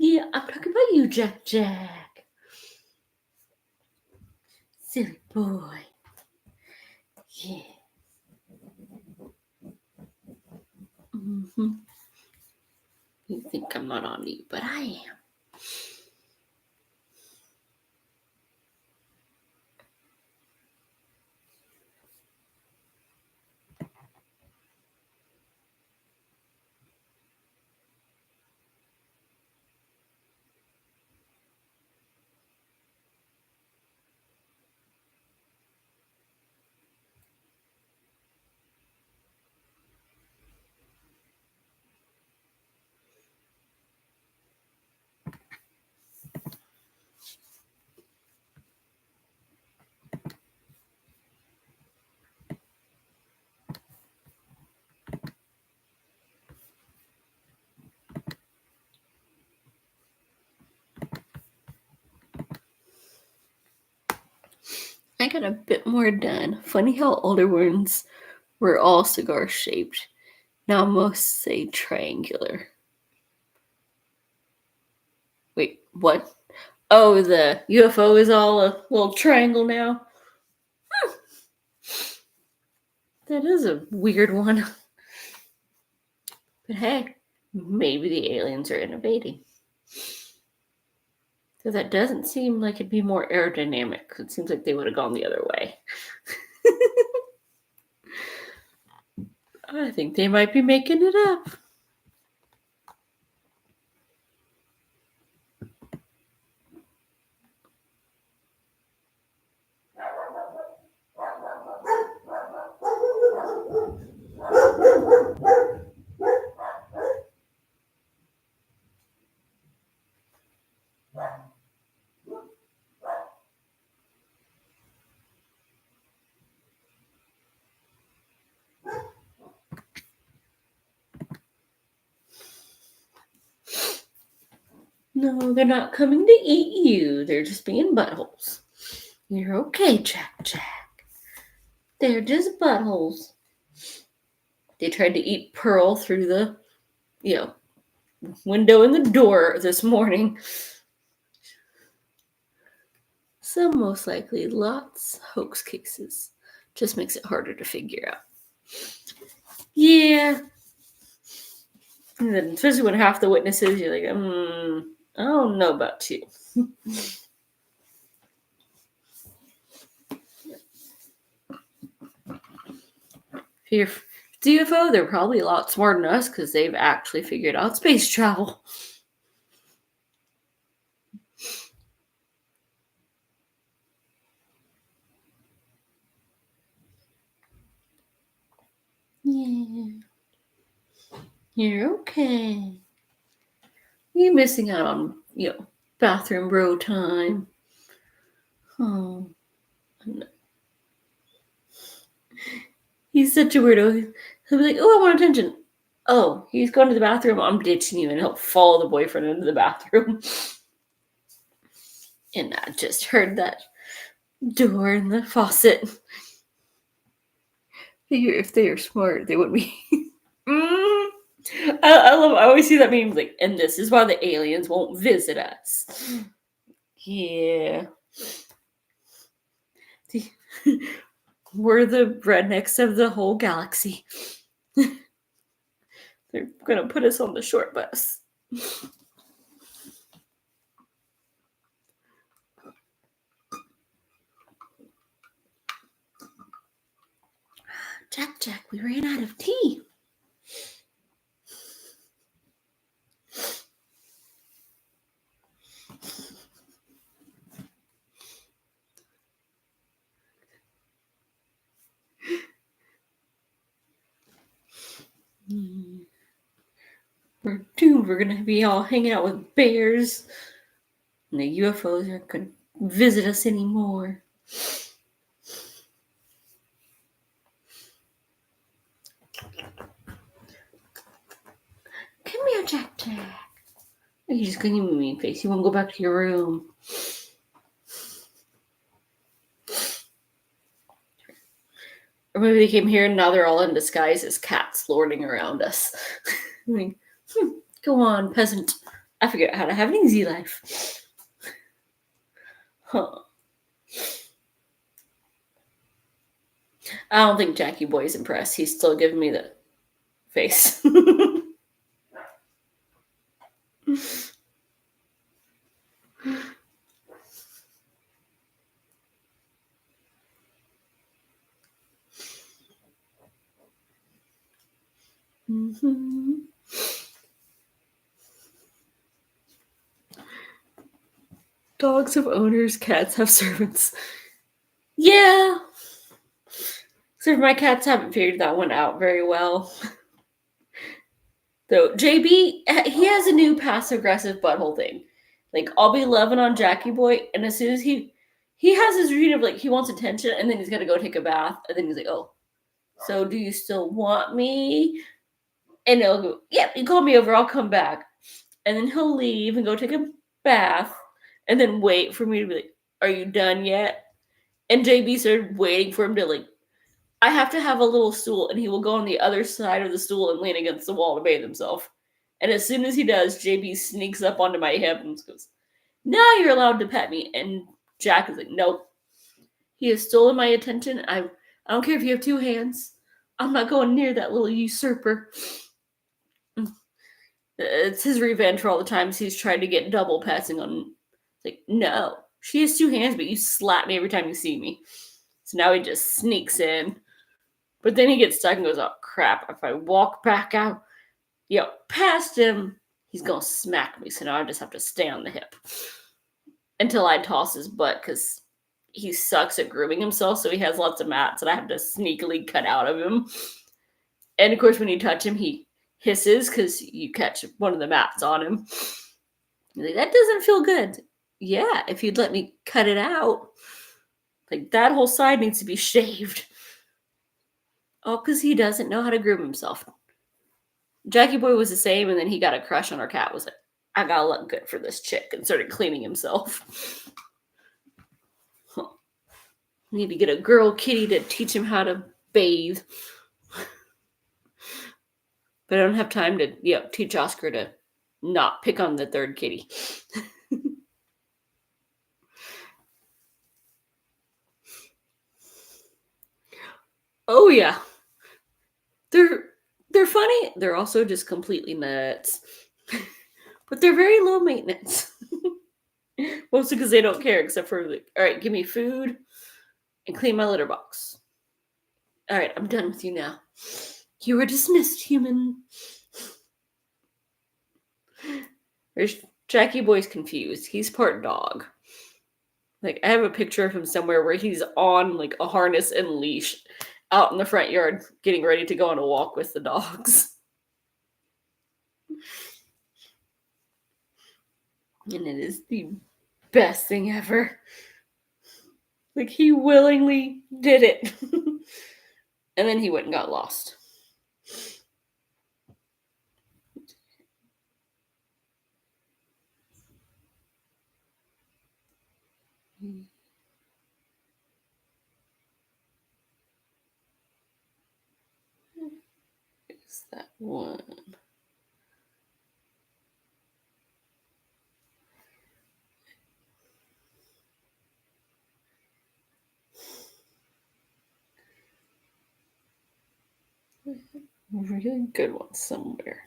Yeah, I'm talking about you, Jack Jack. Silly boy. Yeah. Mm-hmm. You think I'm not on you, but I am. I got a bit more done. Funny how older ones were all cigar shaped. Now most say triangular. Wait, what? Oh, the UFO is all a little triangle now? That is a weird one. But hey, maybe the aliens are innovating. So that doesn't seem like it'd be more aerodynamic. It seems like they would have gone the other way. I think they might be making it up. No, they're not coming to eat you. They're just being buttholes. You're okay, Jack Jack. They're just buttholes. They tried to eat Pearl through the, window in the door this morning. Some most likely lots hoax cases. Just makes it harder to figure out. Yeah. And then especially when half the witnesses, you're like, I don't know about you. If you're UFO, they're probably a lot smarter than us because they've actually figured out space travel. Yeah. You're okay. You're missing out on, bathroom bro time. Oh. He's such a weirdo. He'll be like, oh, I want attention. Oh, he's going to the bathroom. I'm ditching you. And he'll follow the boyfriend into the bathroom. And I just heard that door in the faucet. If they are smart, they wouldn't be. I always see that meme like, and this is why the aliens won't visit us. Yeah. We're the rednecks of the whole galaxy. They're gonna put us on the short bus. Jack, we ran out of tea. We're doomed. We're gonna be all hanging out with bears. And the UFOs aren't gonna visit us anymore. Come here, Jack. You're just gonna give me a mean face. You wanna go back to your room. Or maybe they came here and now they're all in disguise as cats lording around us. Go on, peasant. I figured out how to have an easy life. Huh. I don't think Jackie Boy's impressed. He's still giving me the face. Mm-hmm. Dogs have owners, cats have servants. Yeah. So my cats haven't figured that one out very well. So JB, he has a new passive aggressive butthole thing. Like I'll be loving on Jackie Boy, and as soon as he has his routine of like he wants attention, and then he's got to go take a bath, and then he's like, "Oh, so do you still want me?" And he'll go, "Yep, you call me over, I'll come back," and then he'll leave and go take a bath, and then wait for me to be like, "Are you done yet?" And JB started waiting for him to like. I have to have a little stool, and he will go on the other side of the stool and lean against the wall to bathe himself. And as soon as he does, JB sneaks up onto my hip and goes, "Now you're allowed to pet me." And Jack is like, "Nope. He has stolen my attention. I don't care if you have two hands. I'm not going near that little usurper." It's his revenge for all the times he's tried to get double passing on. It's like, no. She has two hands, but you slap me every time you see me. So now he just sneaks in. But then he gets stuck and goes, "Oh, crap. If I walk back out, past him, he's going to smack me. So now I just have to stay on the hip until I toss his butt because he sucks at grooming himself. So he has lots of mats and I have to sneakily cut out of him. And of course, when you touch him, he hisses because you catch one of the mats on him. Like, that doesn't feel good. Yeah, if you'd let me cut it out. Like, that whole side needs to be shaved. Oh, because he doesn't know how to groom himself. Jackie Boy was the same, and then he got a crush on our cat. Was like, I gotta look good for this chick, and started cleaning himself. Need to get a girl kitty to teach him how to bathe. But I don't have time to teach Oscar to not pick on the third kitty. Oh yeah. They're funny. They're also just completely nuts. But they're very low maintenance. Mostly because they don't care, except for like, all right, give me food and clean my litter box. All right, I'm done with you now. You are dismissed, human. There's Jackie Boy's confused. He's part dog. Like, I have a picture of him somewhere where he's on like a harness and leash out in the front yard getting ready to go on a walk with the dogs. And it is the best thing ever. Like, he willingly did it. And then he went and got lost. Is that one? really good one somewhere.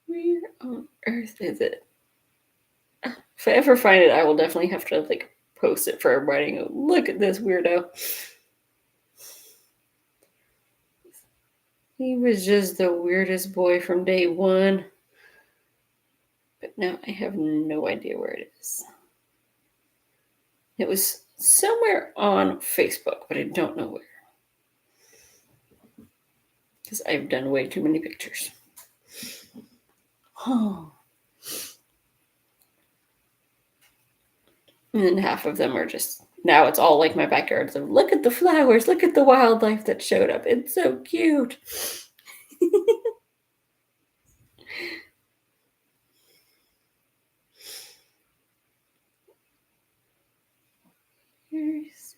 Where on earth is it? If I ever find it, I will definitely have to like post it for everybody and go, look at this weirdo. He was just the weirdest boy from day one. But now I have no idea where it is. It was somewhere on Facebook, but I don't know where. Because I've done way too many pictures. Oh. And then half of them are just, now it's all like my backyard. So look at the flowers, look at the wildlife that showed up. It's so cute. Here's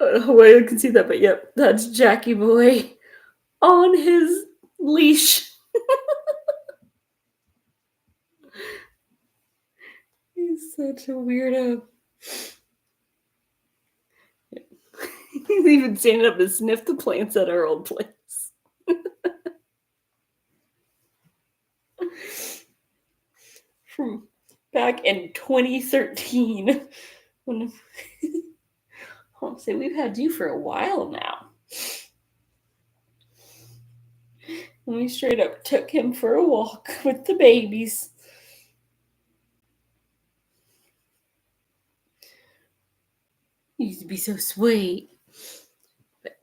I don't know why you can see that, but yep, that's Jackie Boy on his leash. He's such a weirdo. He's even standing up to sniff the plants at our old place. From back in 2013. When I'll say we've had you for a while now. And we straight up took him for a walk with the babies. He used to be so sweet. But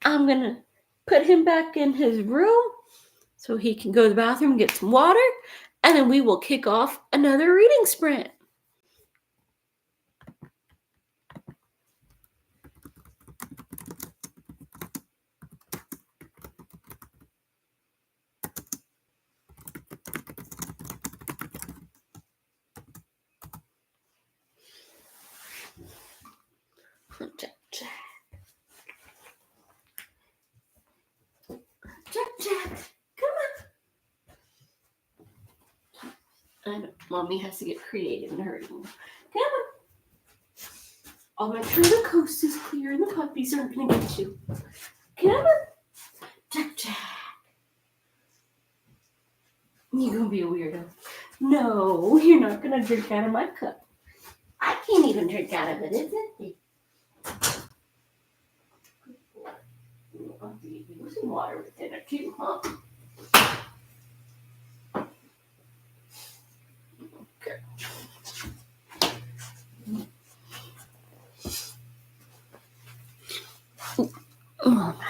I'm gonna put him back in his room so he can go to the bathroom and get some water, and then we will kick off another reading sprint. Jack, Jack. Jack, Jack, come on. I know, Mommy has to get creative in her room. Come on. I'll make sure the coast is clear and the puppies aren't going to get you. Come on. Jack, Jack. You're going to be a weirdo. No, you're not going to drink out of my cup. I can't even drink out of it, is it? I'll have to get you some water with dinner too, huh? Okay. Oh, my.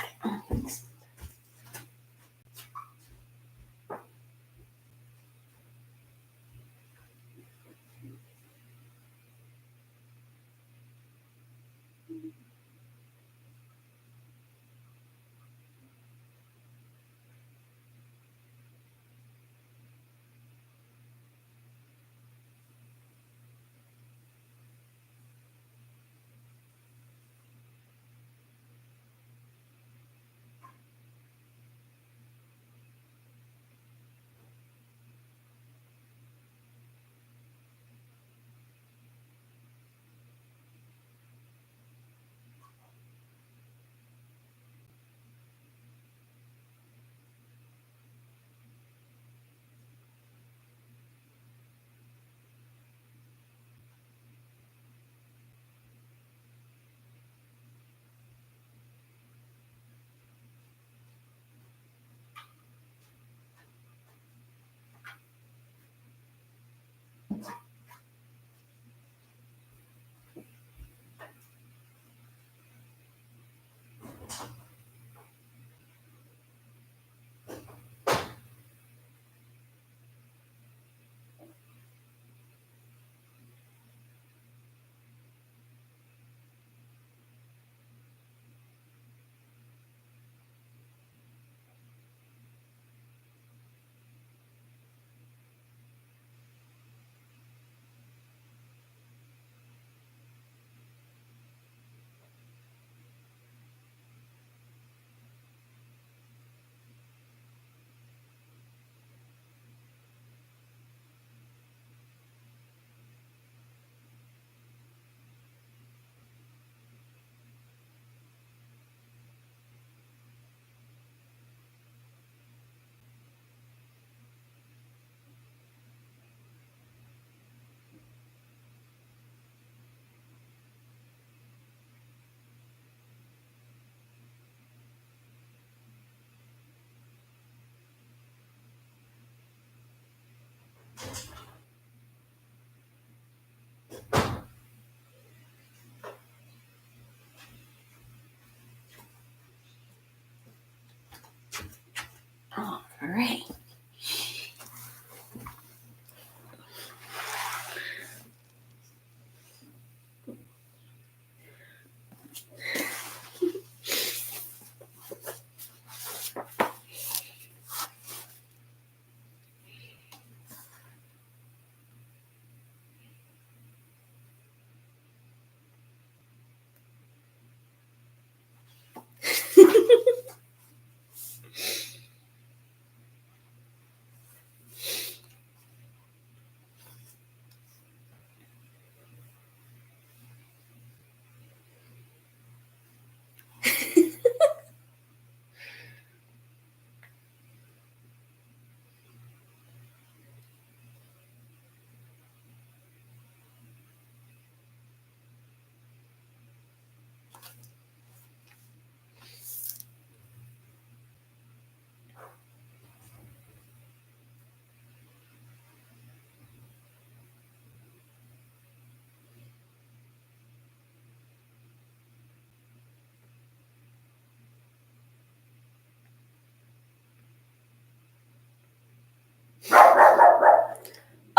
All right.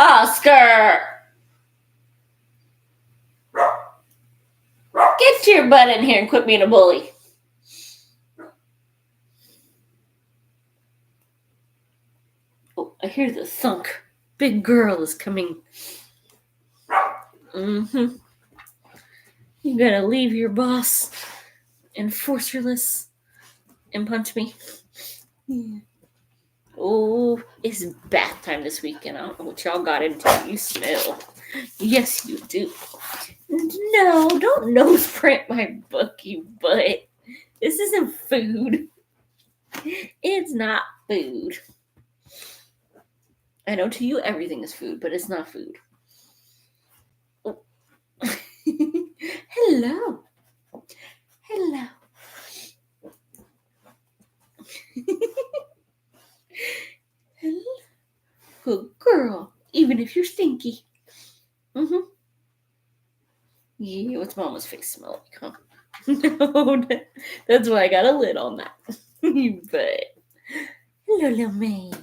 Oscar! Get your butt in here and quit being a bully. Oh, I hear the thunk. Big girl is coming. Mm-hmm. You gotta leave your boss and forcereless and punch me. Yeah. Oh, it's bath time this weekend. I don't know what y'all got into. You smell. Yes, you do. No, don't nose print my book, you butt. This isn't food. It's not food. I know to you everything is food, but it's not food. Oh. Hello. Hello. Hello. Good girl, even if you're stinky. Mm-hmm. Yeah, what's Mama's face smell like, huh? No, that's why I got a lid on that. You bet. Hello, little man.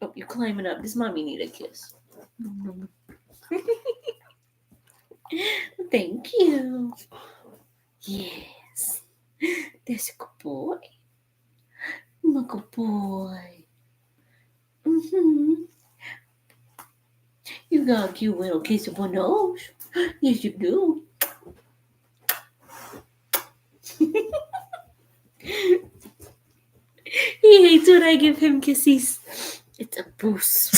Oh, you're climbing up. Does Mommy need a kiss? Thank you. Yes. That's a good boy. I'm a good boy. Mm-hmm. You got a cute little kissable nose. Yes, you do. He hates when I give him kisses. It's a boost.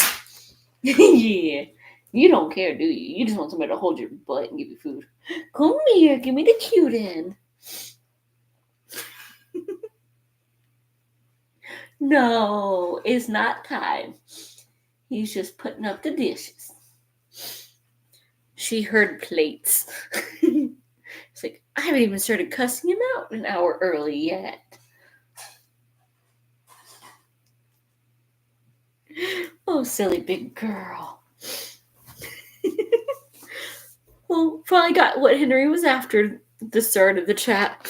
Yeah. You don't care, do you? You just want somebody to hold your butt and give you food. Come here, give me the cute end. No, it's not time. He's just putting up the dishes. She heard plates. It's like, I haven't even started cussing him out an hour early yet. Oh, silly big girl. Well, probably got what Henry was after the start of the chat.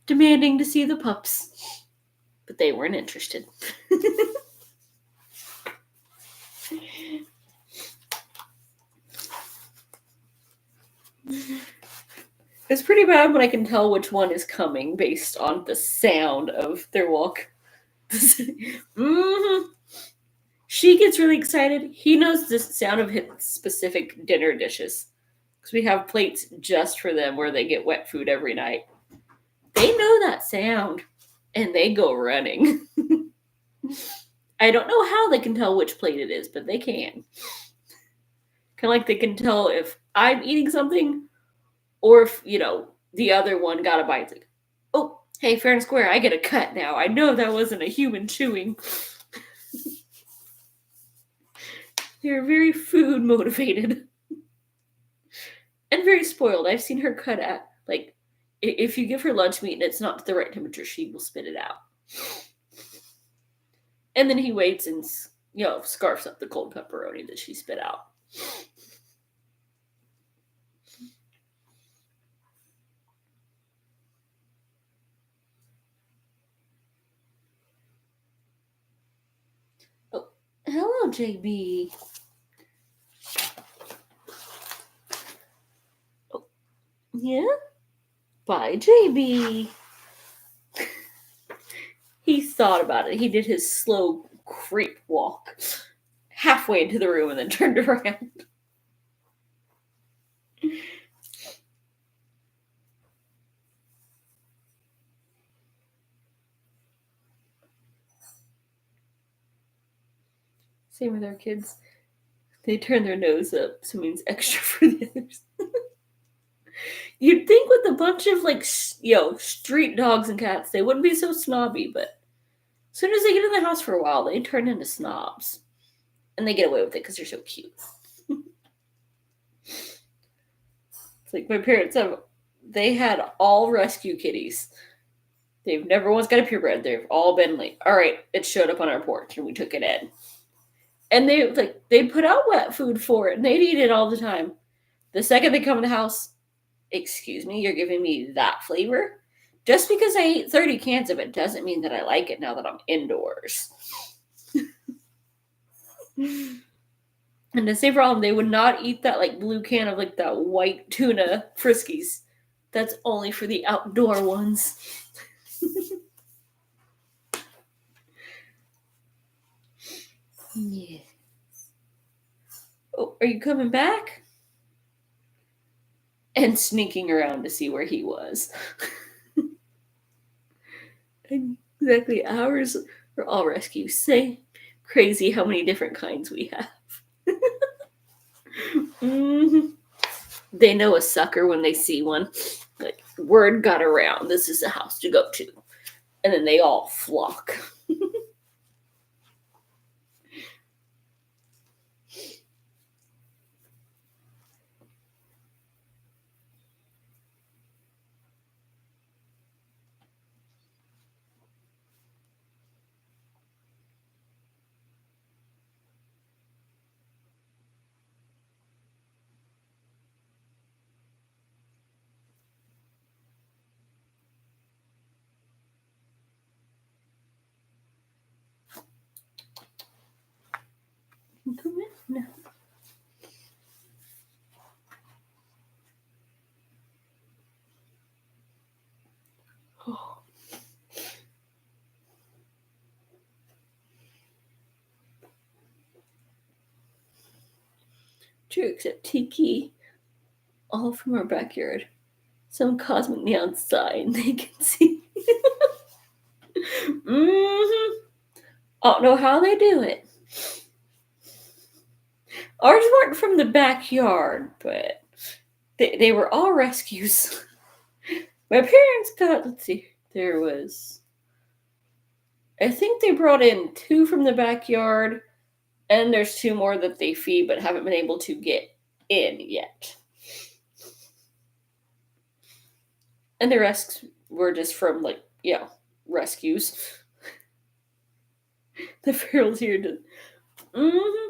Demanding to see the pups. But they weren't interested. It's pretty bad when I can tell which one is coming based on the sound of their walk. Mm-hmm. She gets really excited. He knows the sound of his specific dinner dishes. Because we have plates just for them where they get wet food every night. They know that sound. And they go running. I don't know how they can tell which plate it is, but they can. Kind of like they can tell if I'm eating something or if, the other one got a bite. It's like, oh, hey, fair and square, I get a cut now. I know that wasn't a human chewing. They're very food motivated. And very spoiled. I've seen her cut at, if you give her lunch meat and it's not the right temperature, she will spit it out. And then he waits and, scarfs up the cold pepperoni that she spit out. Hello, JB. Oh, yeah? Bye, JB. He thought about it. He did his slow creep walk halfway into the room and then turned around. Same with our kids. They turn their nose up, so it means extra for the others. You'd think with a bunch of street dogs and cats, they wouldn't be so snobby, but as soon as they get in the house for a while, they turn into snobs, and they get away with it because they're so cute. It's like my parents they had all rescue kitties. They've never once got a purebred. They've all been like, all right, it showed up on our porch and we took it in. And they put out wet food for it and they'd eat it all the time. The second they come in the house, excuse me, you're giving me that flavor? Just because I ate 30 cans of it doesn't mean that I like it now that I'm indoors. And the same problem, they would not eat that blue can of that white tuna Friskies. That's only for the outdoor ones. Yeah. Oh, are you coming back? And sneaking around to see where he was. Exactly. Ours are all rescues. Say, crazy how many different kinds we have. Mm-hmm. They know a sucker when they see one. Like, word got around. This is a house to go to. And then they all flock. Come in now. Oh. True, except Tiki, all from our backyard. Some cosmic neon sign they can see. Mm-hmm. I don't know how they do it. Ours weren't from the backyard, but they were all rescues. My parents got, let's see, I think they brought in 2 from the backyard, and there's 2 more that they feed but haven't been able to get in yet. And the rest were just from, rescues. The ferals here did. Mm-hmm.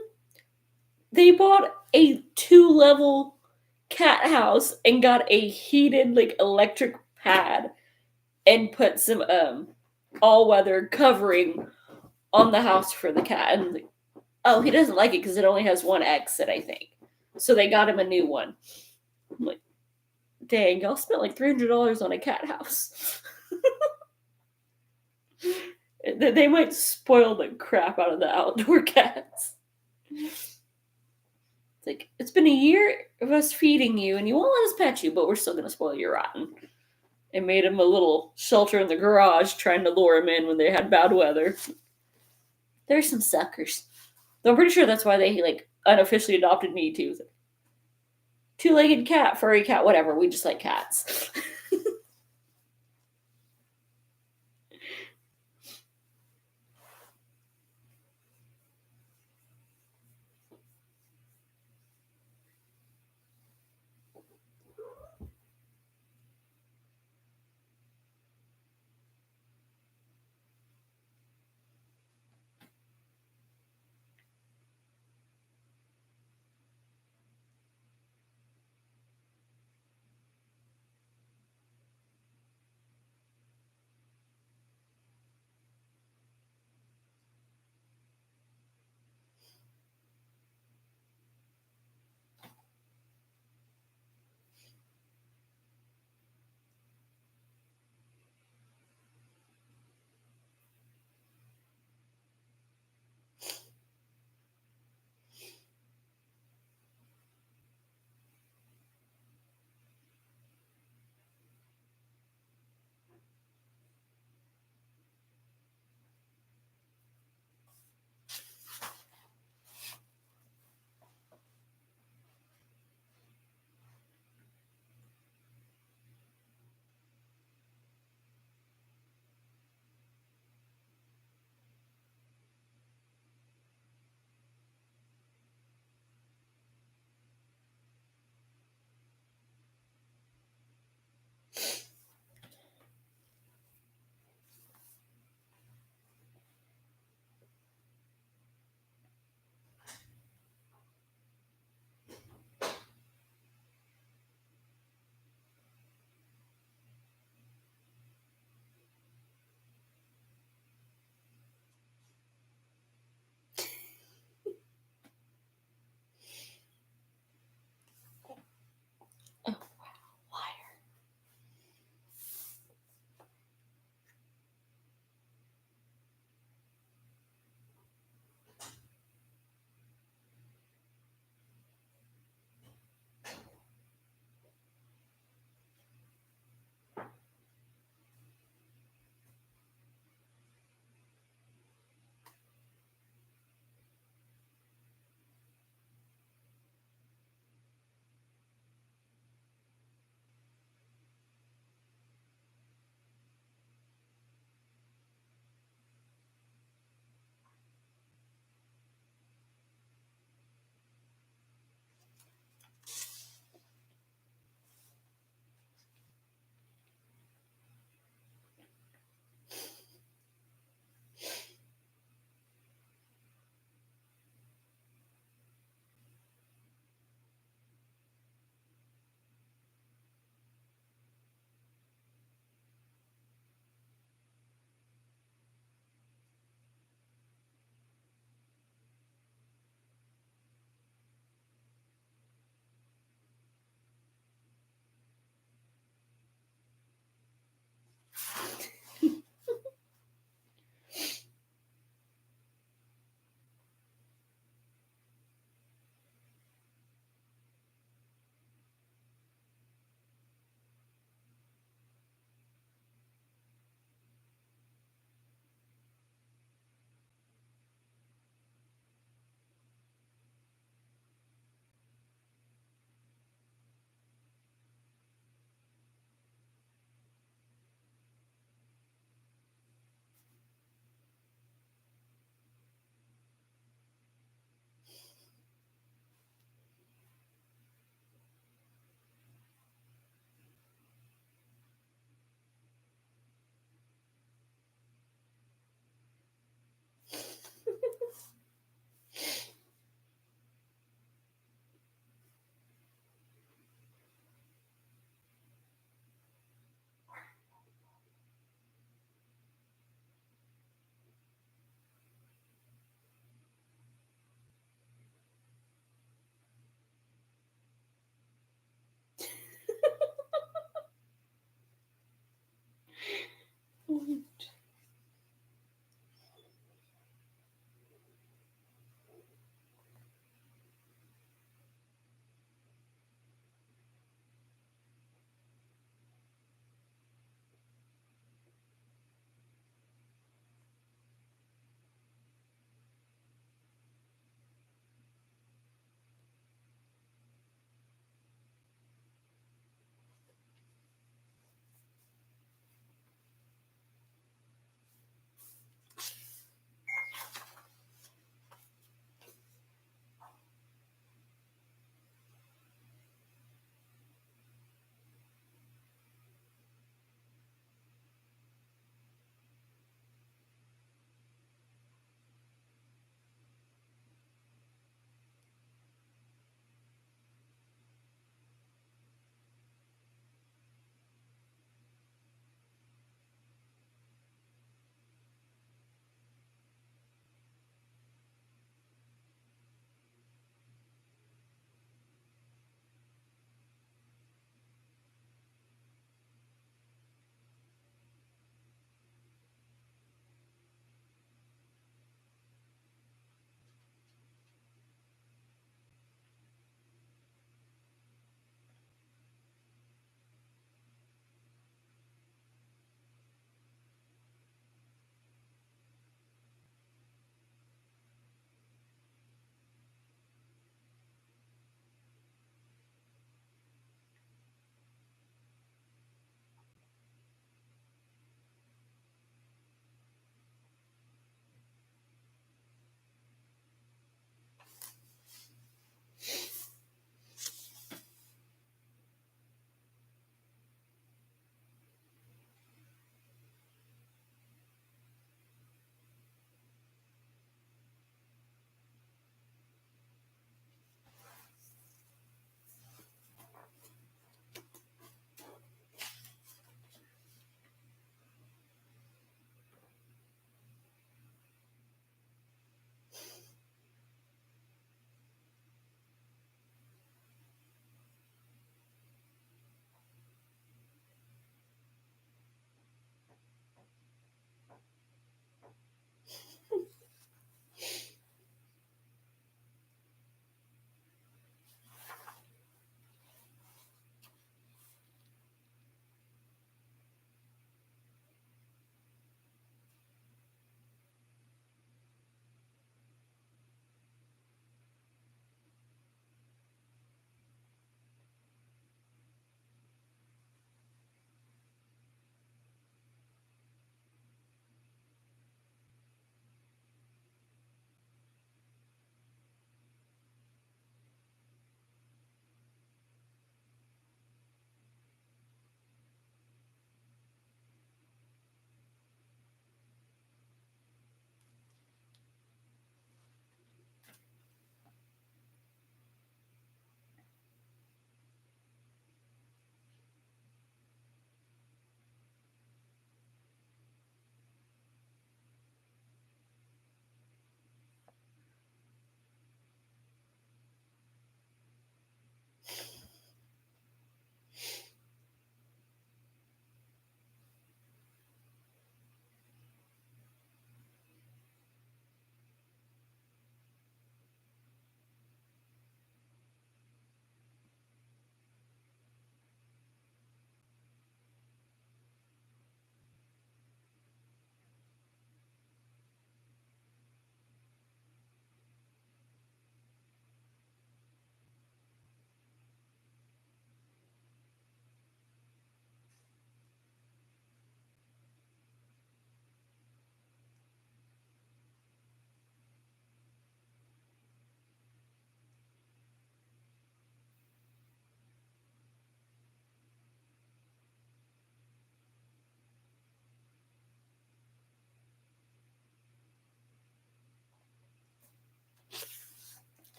They bought a 2-level cat house and got a heated, electric pad and put some, all-weather covering on the house for the cat. And oh, he doesn't like it because it only has 1 exit, I think. So they got him a new one. I'm like, dang, y'all spent $300 on a cat house. They might spoil the crap out of the outdoor cats. It's like, it's been a year of us feeding you, and you won't let us pet you, but we're still going to spoil you rotten. And made him a little shelter in the garage, trying to lure him in when they had bad weather. There's some suckers. Though I'm pretty sure that's why they, unofficially adopted me, too. 2-legged cat, furry cat, whatever. We just like cats.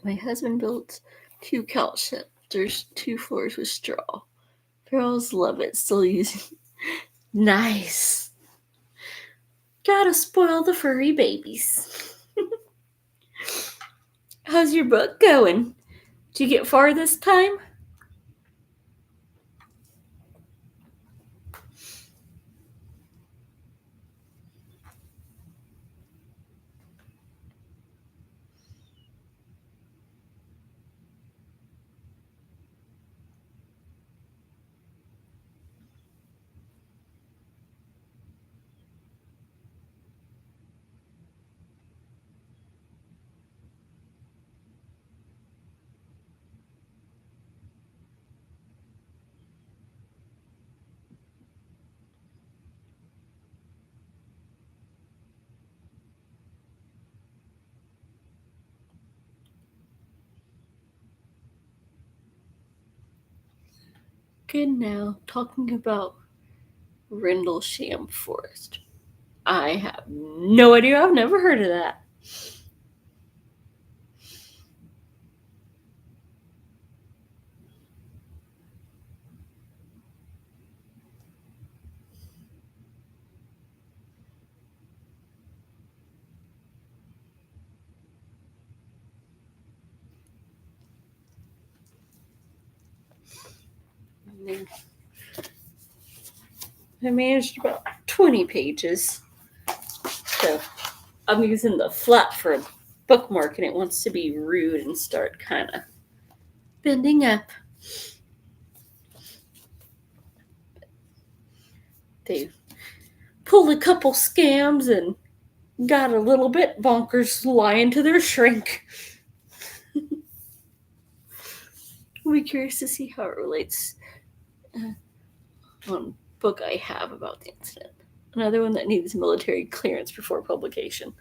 My husband built 2 couch sets. There's 2 floors with straw. Girls love it. Still using. Nice. Gotta spoil the furry babies. How's your book going? Did you get far this time? Good now. Talking about Rendlesham Forest. I have no idea. I've never heard of that. I managed about 20 pages. So I'm using the flap for a bookmark, and it wants to be rude and start kind of bending up. They pulled a couple scams and got a little bit bonkers lying to their shrink. I'll be curious to see how it relates on book I have about the incident. Another one that needs military clearance before publication.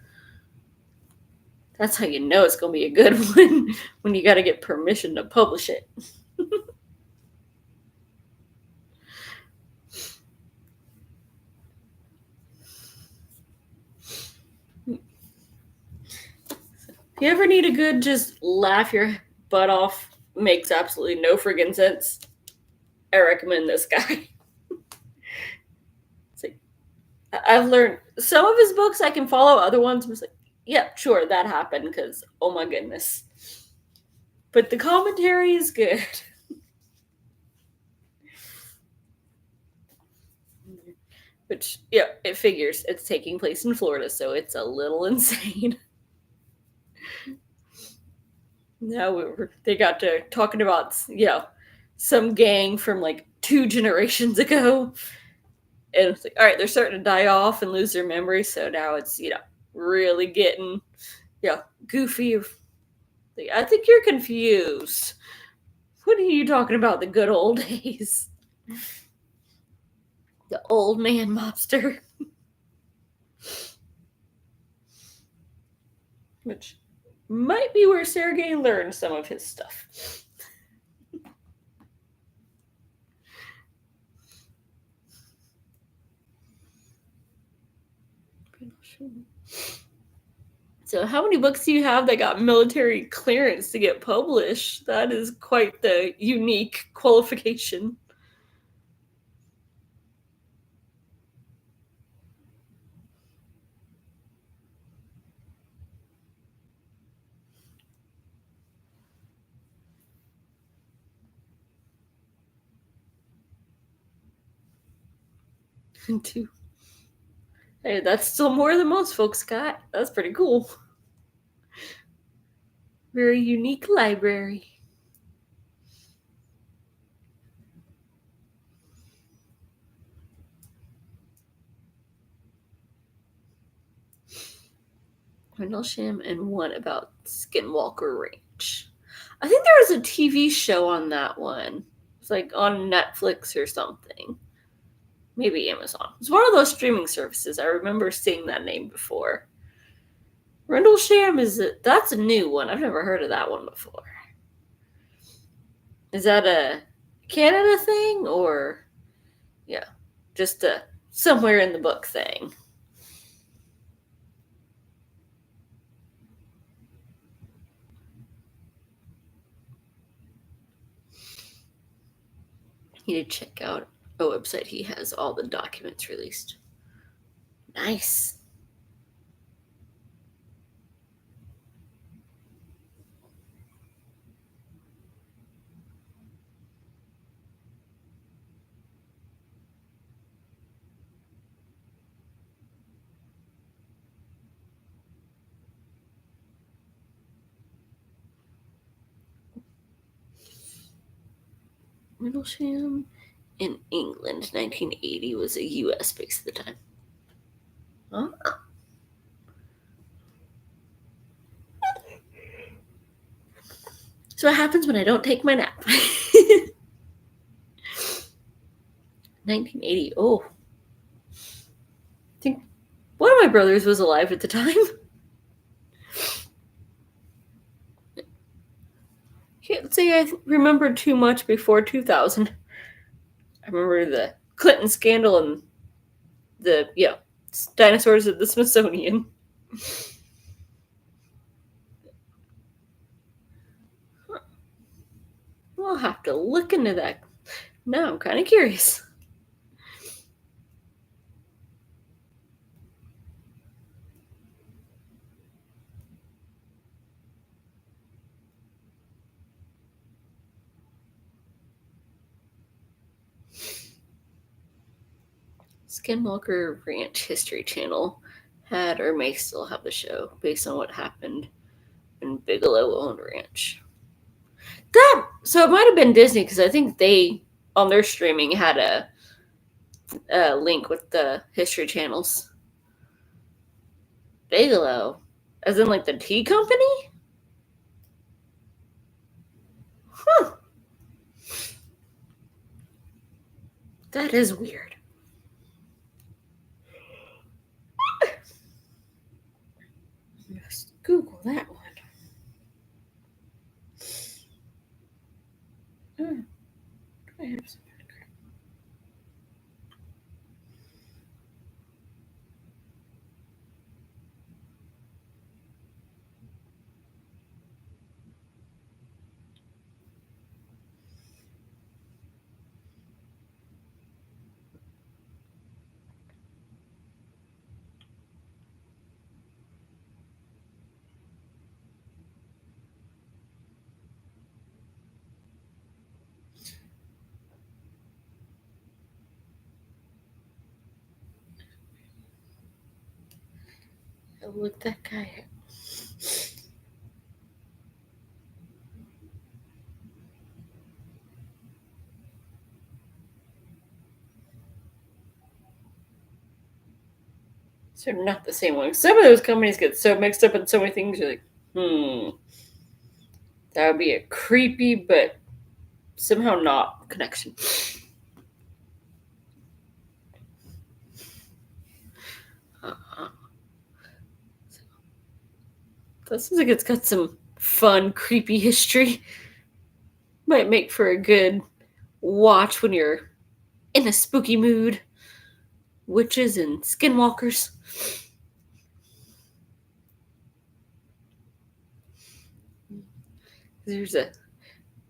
That's how you know it's going to be a good one, when you got to get permission to publish it. If you ever need a good just laugh your butt off, makes absolutely no friggin' sense, I recommend this guy. It's like, I've learned some of his books I can follow, other ones was like, yep, sure, that happened, because oh my goodness. But the commentary is good. Which, yeah, it figures it's taking place in Florida, so it's a little insane. Now they got to talking about, some gang from like 2 generations ago. And it's like, all right, they're starting to die off and lose their memory, so now it's, really getting, goofy. I think you're confused. What are you talking about, the good old days? The old man mobster. Which might be where Sergei learned some of his stuff. So, how many books do you have that got military clearance to get published? That is quite the unique qualification. Two. Hey, that's still more than most folks got. That's pretty cool. Very unique library. Rendlesham and one about Skinwalker Ranch. I think there was a TV show on that one. It's like on Netflix or something. Maybe Amazon. It's one of those streaming services. I remember seeing that name before. Rendlesham that's a new one. I've never heard of that one before. Is that a Canada thing or just a somewhere in the book thing? You need to check out a website. He has all the documents released. Nice. Rendlesham in England, 1980 was a U.S. base at the time. Huh? So what happens when I don't take my nap? 1980. Oh. I think one of my brothers was alive at the time. Can't say I remember too much before 2000. I remember the Clinton scandal and the, dinosaurs at the Smithsonian. I'll have to look into that. Now I'm kind of curious. Skinwalker Ranch History Channel had or may still have the show based on what happened in Bigelow owned ranch. So it might have been Disney because I think they on their streaming had a link with the history channels. Bigelow, as in like the tea company? Huh. That is weird. Let's Google that one. Do I have some? Oh, look that guy. So not the same one. Some of those companies get so mixed up in so many things. You're like, that would be a creepy but somehow not connection. That seems like it's got some fun, creepy history. Might make for a good watch when you're in a spooky mood. Witches and skinwalkers. There's a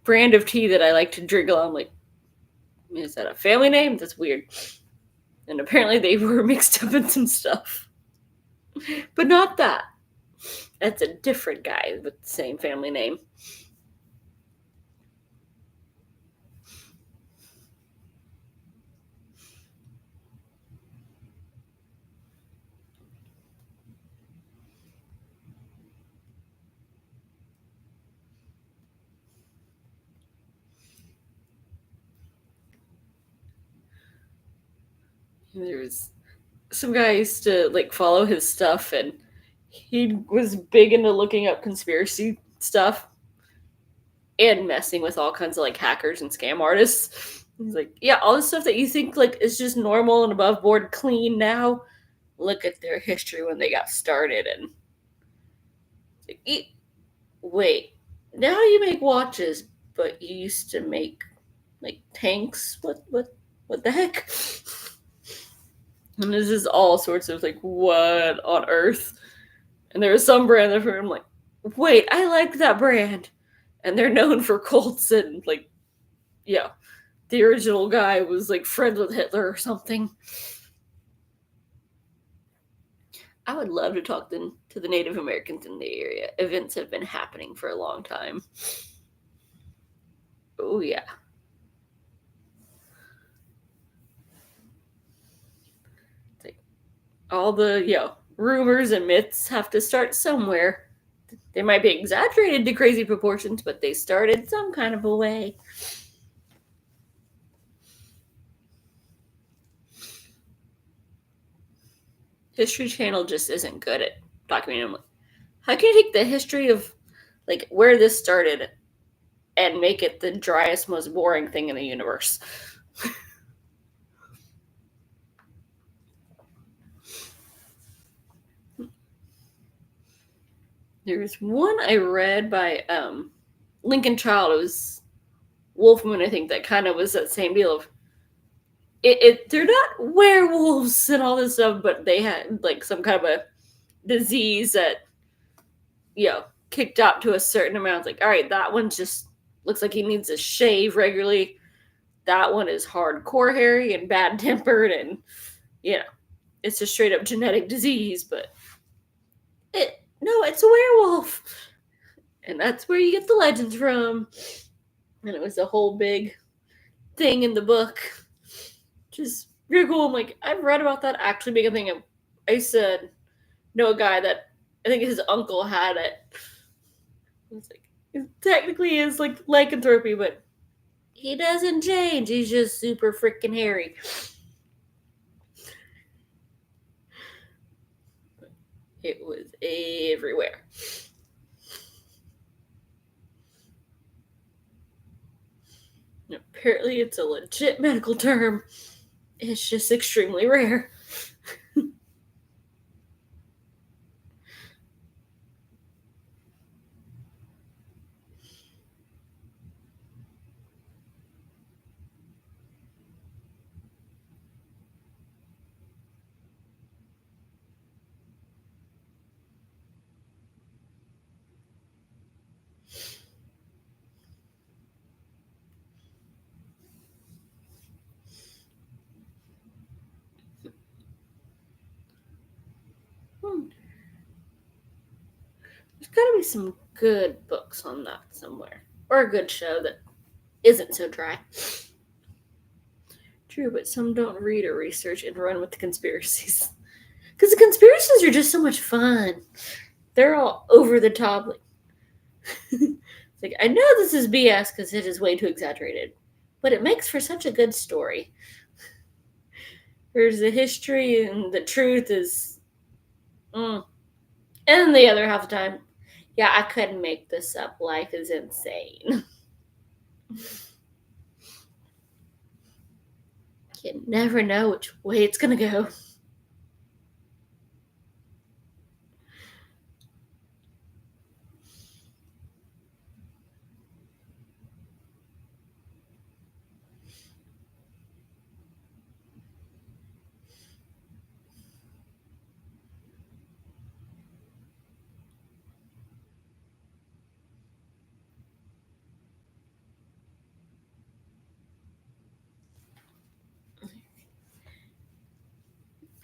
brand of tea that I like to drink. I'm like, is that a family name? That's weird. And apparently they were mixed up in some stuff. But not that. That's a different guy with the same family name. There's some guy used to like follow his stuff, and he was big into looking up conspiracy stuff and messing with all kinds of like hackers and scam artists. He's like, yeah, all the stuff that you think like is just normal and above board clean now, look at their history when they got started. And like, wait, now you make watches, but you used to make like tanks? What the heck? And this is all sorts of like, what on earth? And there was some brand that I'm like, wait, I like that brand. And they're known for cults and like, yeah, the original guy was like friends with Hitler or something. I would love to talk to the Native Americans in the area. Events have been happening for a long time. Oh, yeah. It's like all the, rumors and myths have to start somewhere. They might be exaggerated to crazy proportions, but they started some kind of a way. History Channel just isn't good at documenting. How can you take the history of like where this started and make it the driest, most boring thing in the universe? There's one I read by Lincoln Child. It was Wolfman, I think, that kind of was that same deal of they're not werewolves and all this stuff, but they had like some kind of a disease that kicked up to a certain amount. It's like, all right, that one just looks like he needs a shave regularly. That one is hardcore hairy and bad tempered, and it's a straight up genetic disease. But it's a werewolf, and that's where you get the legends from. And it was a whole big thing in the book, just really cool. I'm like, I've read about that actually being a thing. I said know a guy that I think his uncle had it. It's like it technically is like lycanthropy, but he doesn't change. He's just super freaking hairy. It was everywhere. Apparently, it's a legit medical term. It's just extremely rare. There's gotta be some good books on that somewhere. Or a good show that isn't so dry. True, but some don't read or research and run with the conspiracies. Because the conspiracies are just so much fun. They're all over the top. It's like, I know this is BS because it is way too exaggerated, but it makes for such a good story. There's the history and the truth is. And then the other half of the time, yeah, I couldn't make this up. Life is insane. You never know which way it's going to go.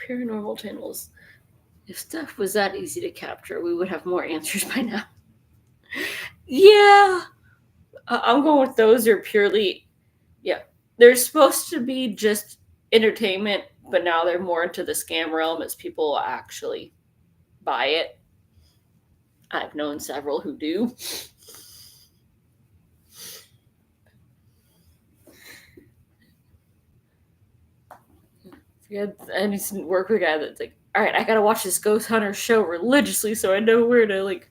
Paranormal channels. If stuff was that easy to capture, we would have more answers by now. Yeah, I'm going with those are purely, yeah, they're supposed to be just entertainment, but now they're more into the scam realm as people actually buy it. I've known several who do. Yeah, I need to work with a guy that's like, all right, I gotta watch this ghost hunter show religiously so I know where to like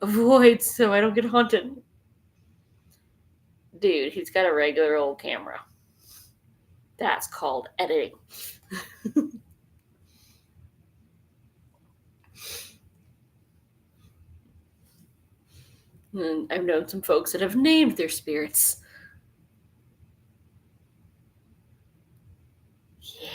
avoid so I don't get haunted. Dude, he's got a regular old camera. That's called editing. And I've known some folks that have named their spirits. Yeah.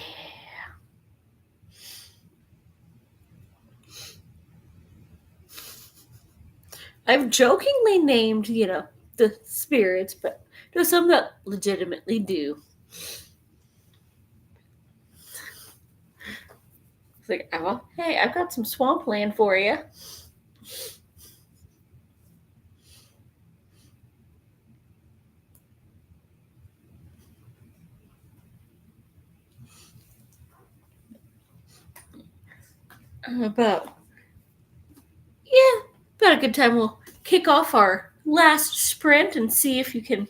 I've jokingly named, the spirits, but there's some that legitimately do. It's like, oh, hey, I've got some swampland for you. About a good time. We'll kick off our last sprint and see if you can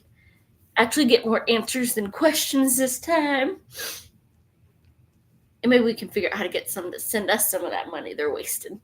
actually get more answers than questions this time. And maybe we can figure out how to get some to send us some of that money they're wasting.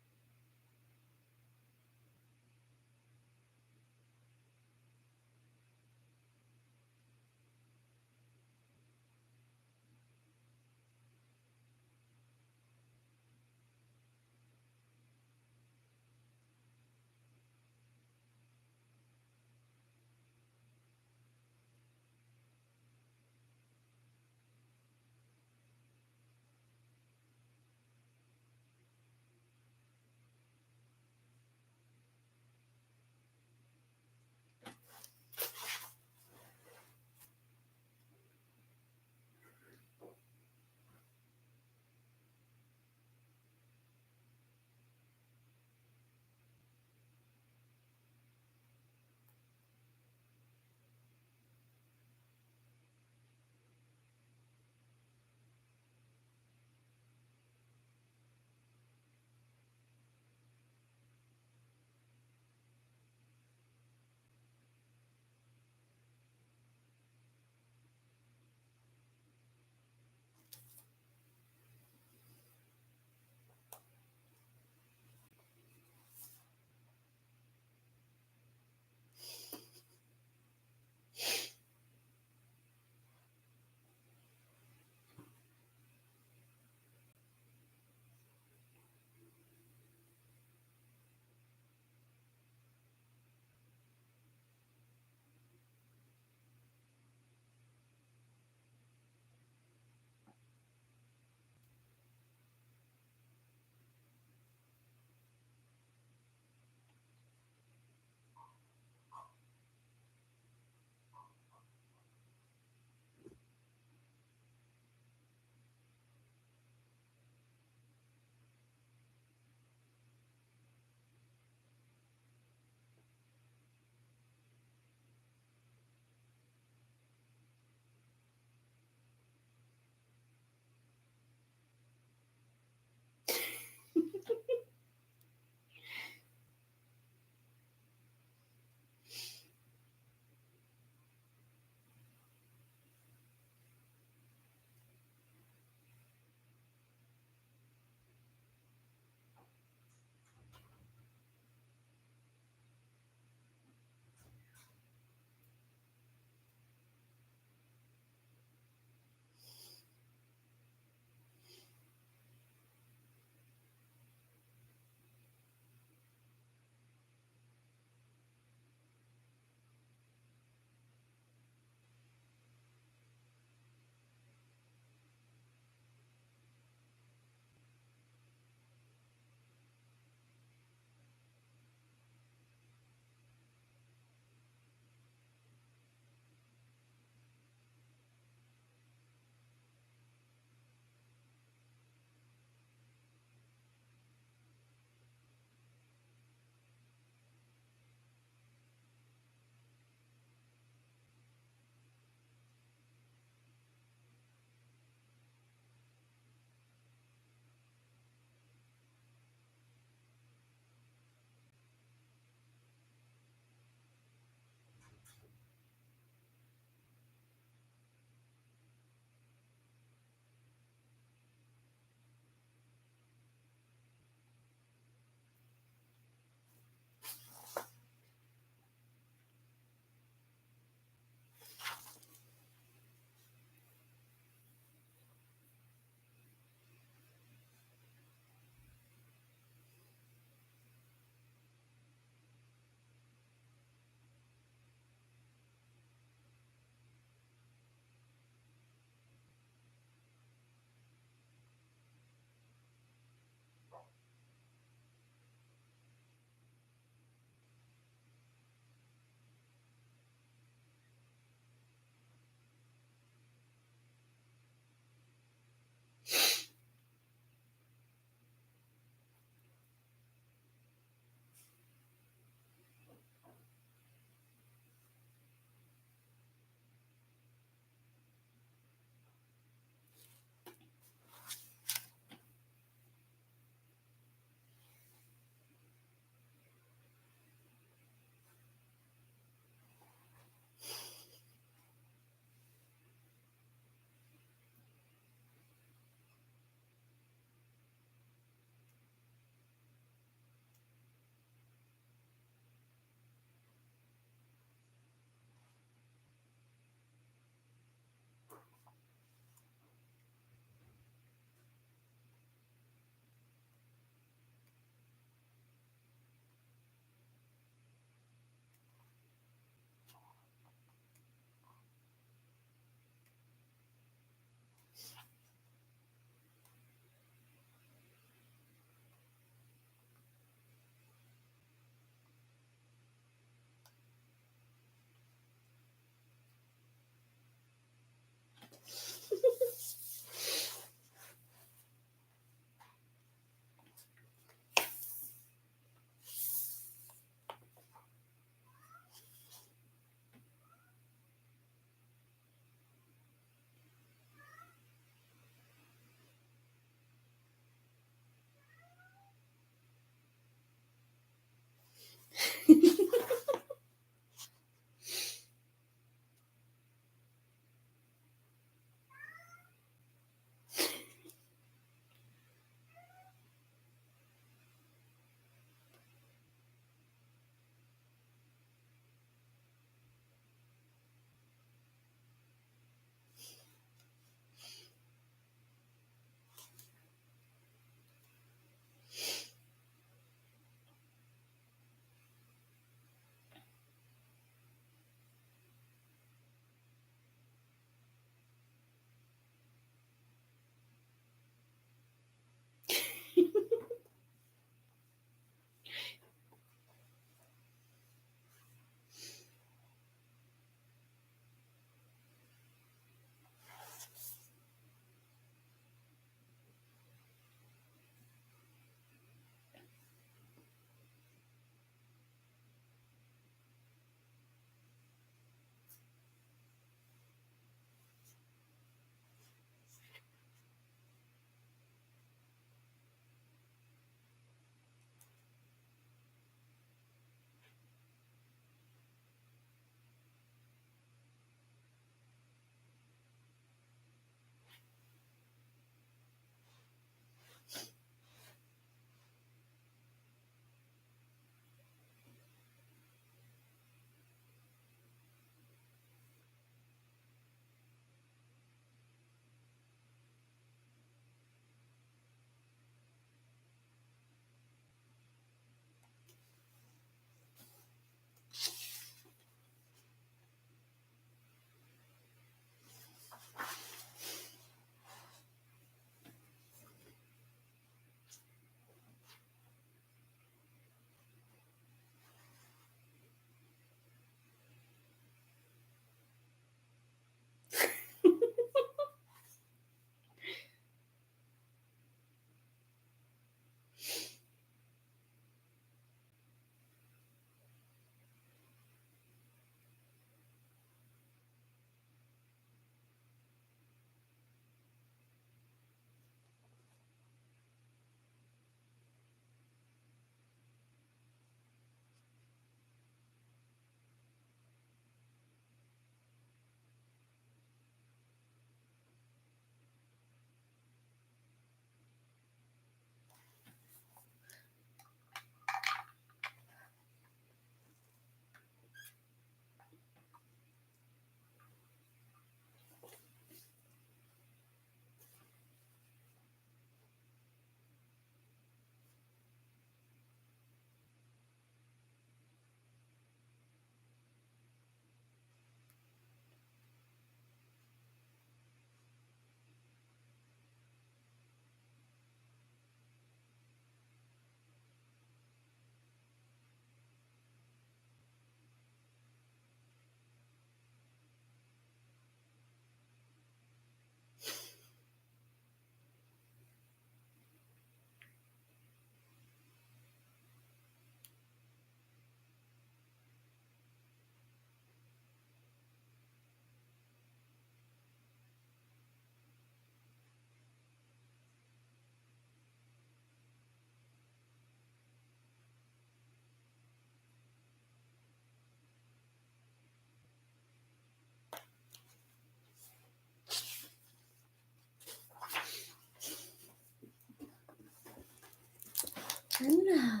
Hello.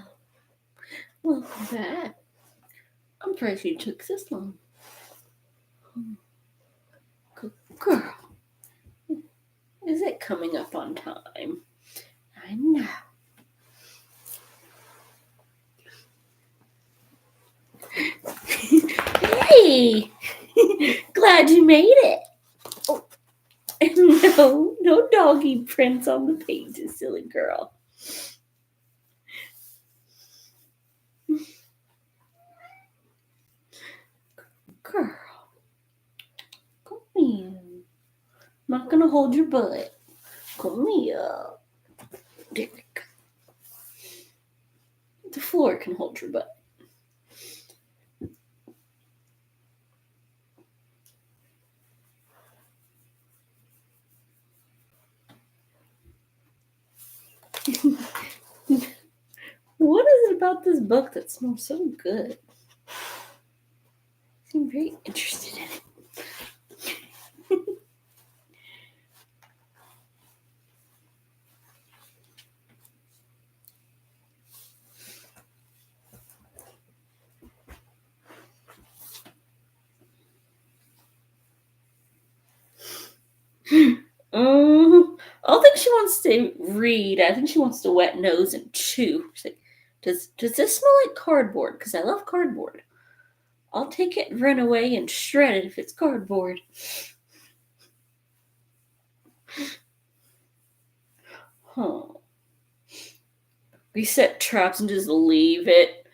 Welcome back. I'm surprised you took this long. Good girl. Is it coming up on time? I know. Hey! Glad you made it. Oh. No doggy prints on the pages, silly girl. Girl. Come here. I'm not gonna hold your butt. Come here. There we go. The floor can hold your butt. What is it about this book that smells so good? I seem very interested in it. I don't think she wants to read. I think she wants to wet nose and chew. She's like, does this smell like cardboard? Because I love cardboard. I'll take it and run away and shred it if it's cardboard. Huh. We set traps and just leave it.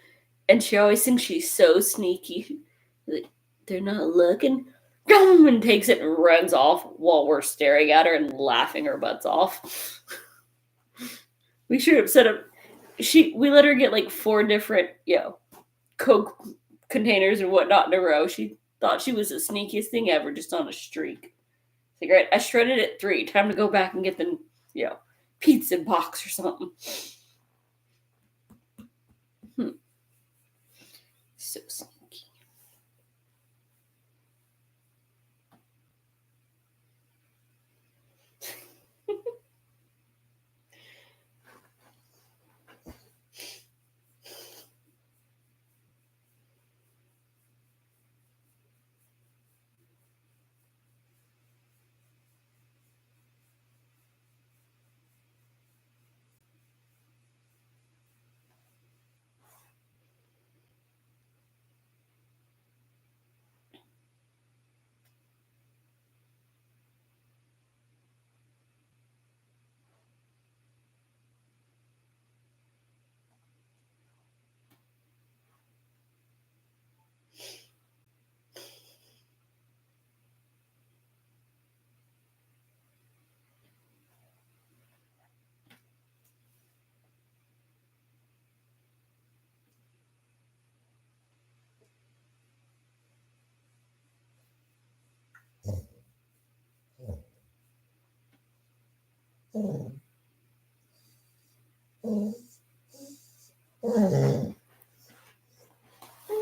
And she always thinks she's so sneaky. Like, they're not looking. And takes it and runs off while we're staring at her and laughing our butts off. We should have set up. We let her get like 4 different, Coke containers and whatnot in a row. She thought she was the sneakiest thing ever, just on a streak. It's like, right, I shredded it 3. Time to go back and get the, pizza box or something. So sneaky.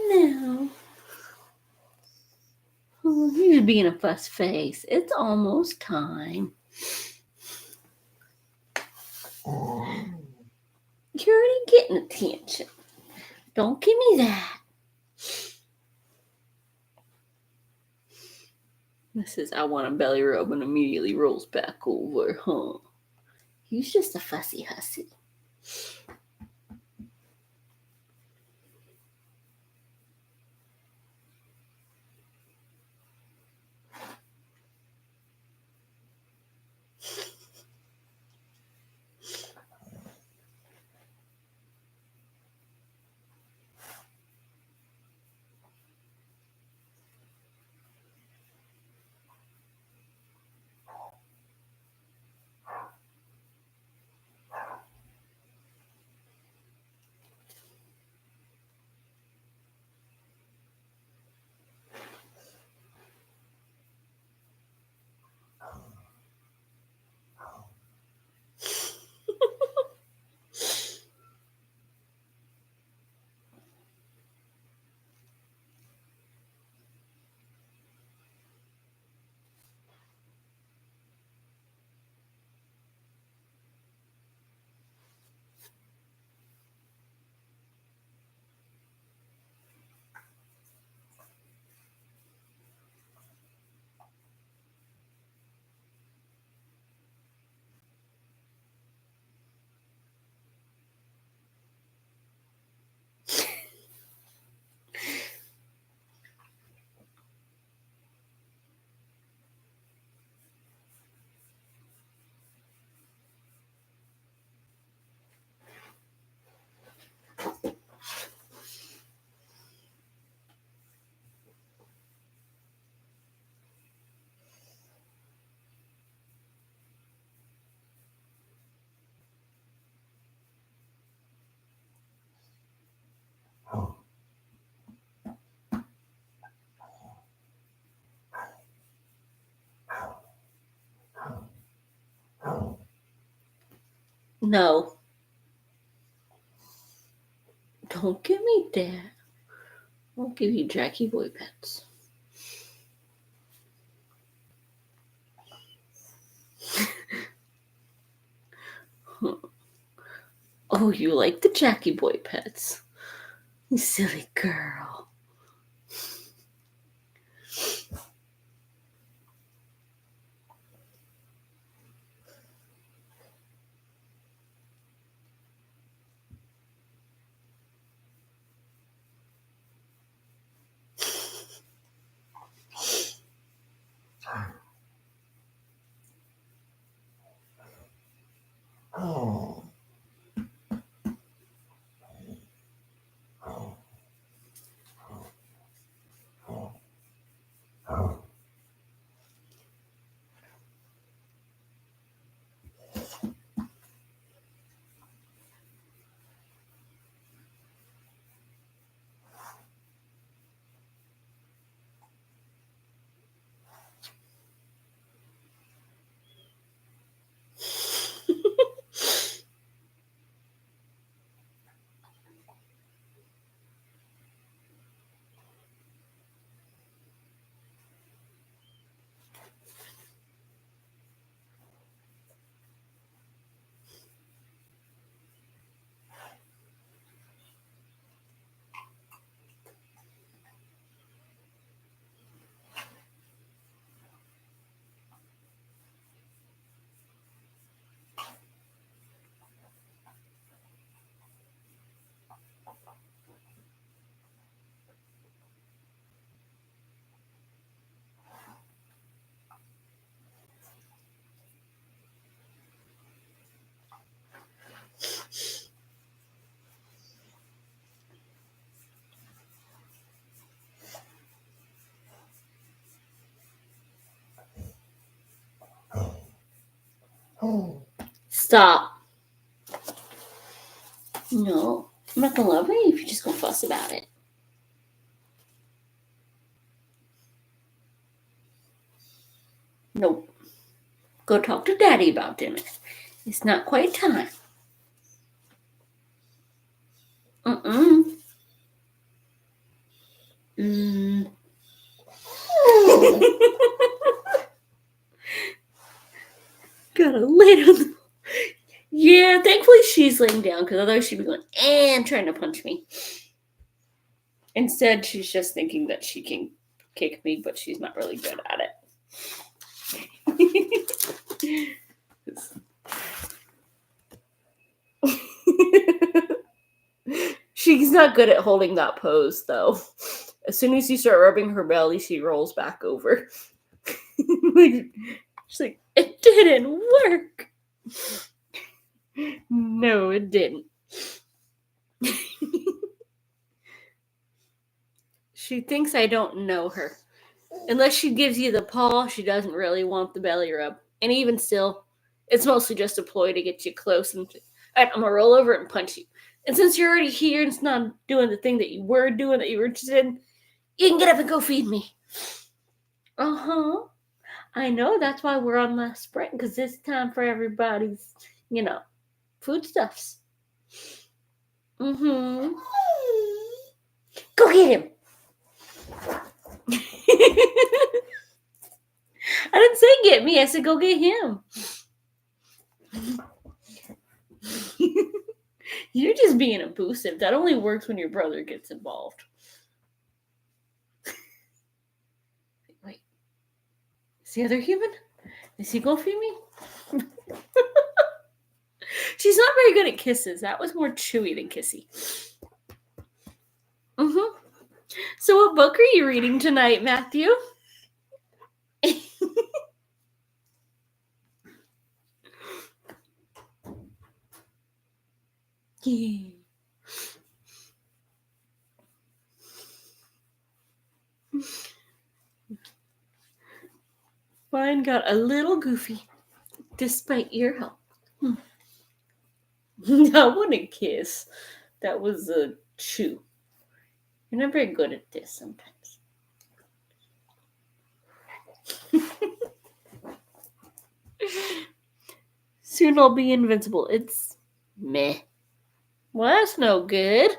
Now, you're being a fuss face. It's almost time. You're already getting attention. Don't give me that. This is, I want a belly rub, and immediately rolls back over, huh? He's just a fussy hussy. No. Don't give me that. I'll give you Jackie Boy pets. Oh, you like the Jackie Boy pets. You silly girl. Oh. Stop. No, I'm not gonna love you if you're just gonna fuss about it. Nope. Go talk to Daddy about dinner. It's not quite time. Mm-mm. Mm. Gotta lay down. Yeah, thankfully she's laying down because otherwise she'd be going and trying to punch me. Instead, she's just thinking that she can kick me, but she's not really good at it. She's not good at holding that pose, though. As soon as you start rubbing her belly, she rolls back over. She's like, it didn't work. No, it didn't. She thinks I don't know her. Unless she gives you the paw, she doesn't really want the belly rub. And even still, it's mostly just a ploy to get you close. And I'm going to roll over and punch you. And since you're already here and it's not doing the thing that you were doing that you were interested in, you can get up and go feed me. Uh-huh. I know, that's why we're on last sprint, because it's time for everybody's, foodstuffs. Mm-hmm. Go get him. I didn't say get me, I said go get him. You're just being abusive. That only works when your brother gets involved. Wait. Is the other human? Is he gonna feed me? She's not very good at kisses. That was more chewy than kissy. Mm-hmm. So what book are you reading tonight, Matthew? Yeah. Mine got a little goofy, despite your help. That wasn't a kiss. That was a chew. You're not very good at this sometimes. Soon I'll be invincible. It's Meh. Well, that's no good.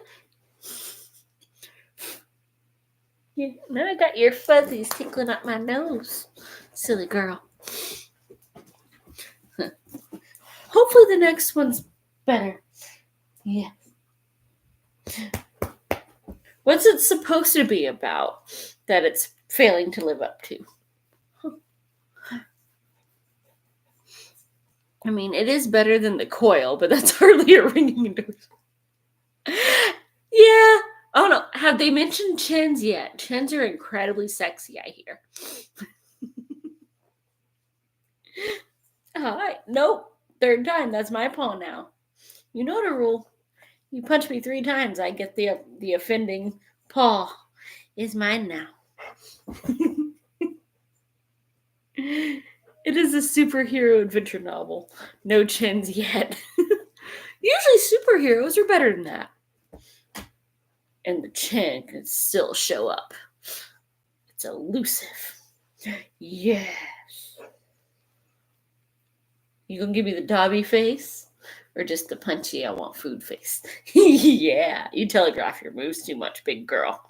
Yeah, now I got your fuzzies tickling up my nose. Silly girl. Hopefully the next one's better. Yeah. What's it supposed to be about that it's failing to live up to? I mean, it is better than the coil, but that's hardly a ringing endorsement. Yeah. Oh no, have they mentioned chins yet? Chins are incredibly sexy, I hear. Alright, nope. Third time, that's my paw now. You know the rule. You punch me 3 times, I get the offending paw. Is mine now. It is a superhero adventure novel. No chins yet. Usually superheroes are better than that. And the chin can still show up. It's elusive. Yes. You gonna give me the Dobby face? Or just the punchy I want food face? Yeah, you telegraph your moves too much, big girl.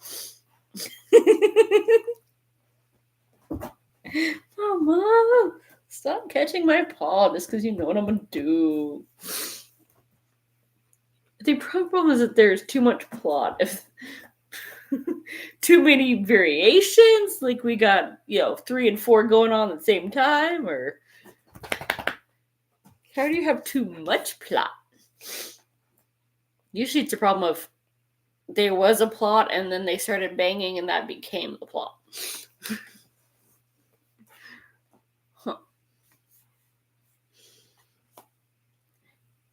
Oh, Mom, stop catching my paw just because you know what I'm gonna do. The problem is that there's too much plot. If too many variations, like we got 3 and 4 going on at the same time, or how do you have too much plot? Usually it's a problem of there was a plot and then they started banging and that became the plot. Huh.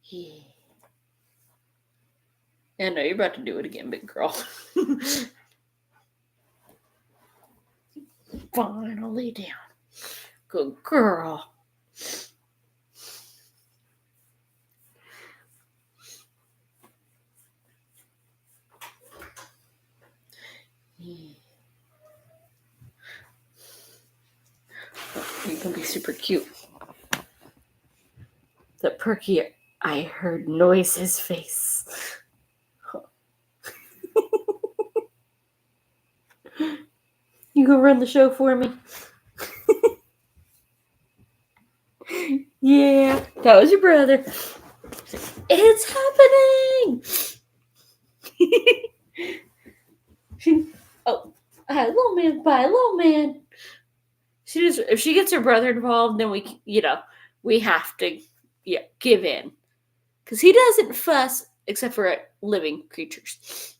Yeah. I know you're about to do it again, big girl. Fine, I'll lay down. Good girl. Yeah. You can be super cute. The perky I heard noises face. You go run the show for me? Yeah, that was your brother. It's happening! Hi, little man, bye, little man. If she gets her brother involved, then we have to give in. Because he doesn't fuss except for living creatures.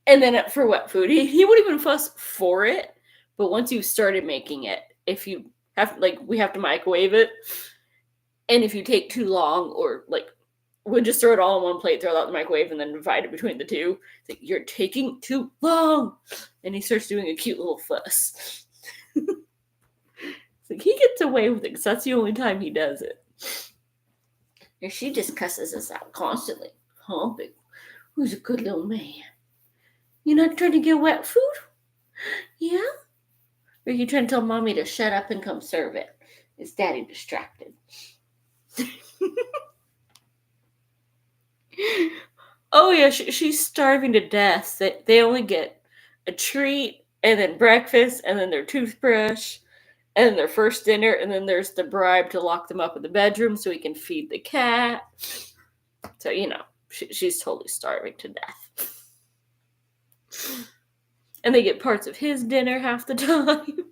And then for wet food, he wouldn't even fuss for it. But once you started making it, if you have we have to microwave it, and if you take too long, or we'll just throw it all in one plate, throw it out in the microwave, and then divide it between the two. It's like, you're taking too long, and he starts doing a cute little fuss. It's like he gets away with it because that's the only time he does it. And she just cusses us out constantly. Huh, big? Who's a good little man? You're not trying to get wet food? Yeah? Or are you trying to tell mommy to shut up and come serve it? Is daddy distracted? Oh yeah, she's starving to death. They only get a treat, and then breakfast, and then their toothbrush, and then their first dinner, and then there's the bribe to lock them up in the bedroom so he can feed the cat. So, she's totally starving to death. And they get parts of his dinner half the time.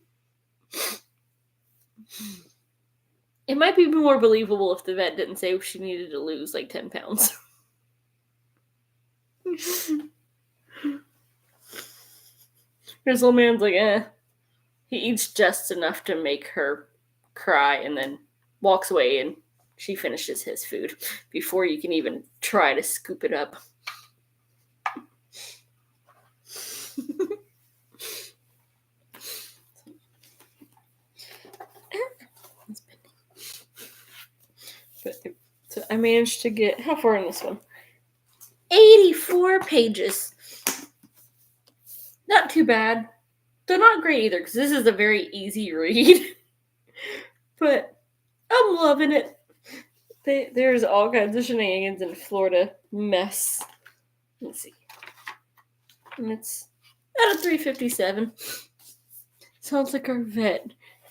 It might be more believable if the vet didn't say she needed to lose 10 pounds. This little man's like, He eats just enough to make her cry and then walks away, and she finishes his food before you can even try to scoop it up. So I managed to get, how far in this one? 84 pages. Not too bad. They're not great either, because this is a very easy read. But I'm loving it. There's all kinds of shenanigans in Florida. Mess. Let's see. And it's at a 3:57. Sounds like our vet.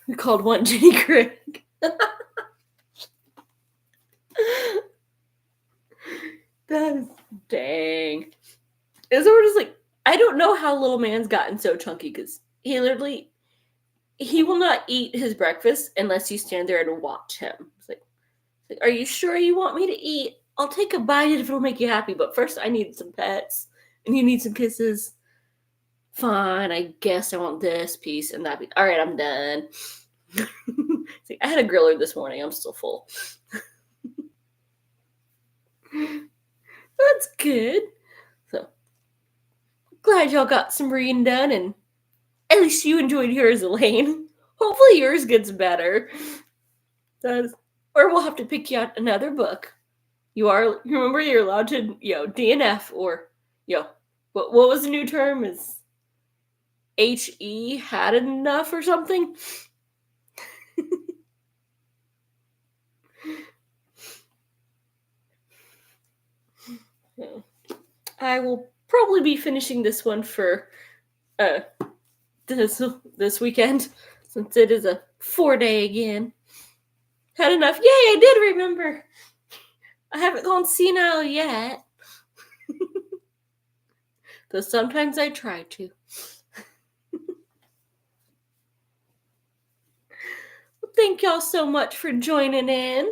We called one Jenny Craig. That is dang. Is we're just like, I don't know how little man's gotten so chunky because he will not eat his breakfast unless you stand there and watch him. It's like, are you sure you want me to eat? I'll take a bite if it'll make you happy, but first I need some pets and you need some kisses. Fine, I guess I want this piece and that piece. All right, I'm done. See, I had a griller this morning. I'm still full. That's good. So, glad y'all got some reading done, and at least you enjoyed yours, Elaine. Hopefully yours gets better. Or we'll have to pick you out another book. Remember you're allowed to, DNF or, what was the new term? Is HE had enough or something? I will probably be finishing this one for this weekend, since it is a 4-day again. Had enough. Yay, I did remember. I haven't gone senile yet. Though sometimes I try to. Well, thank y'all so much for joining in.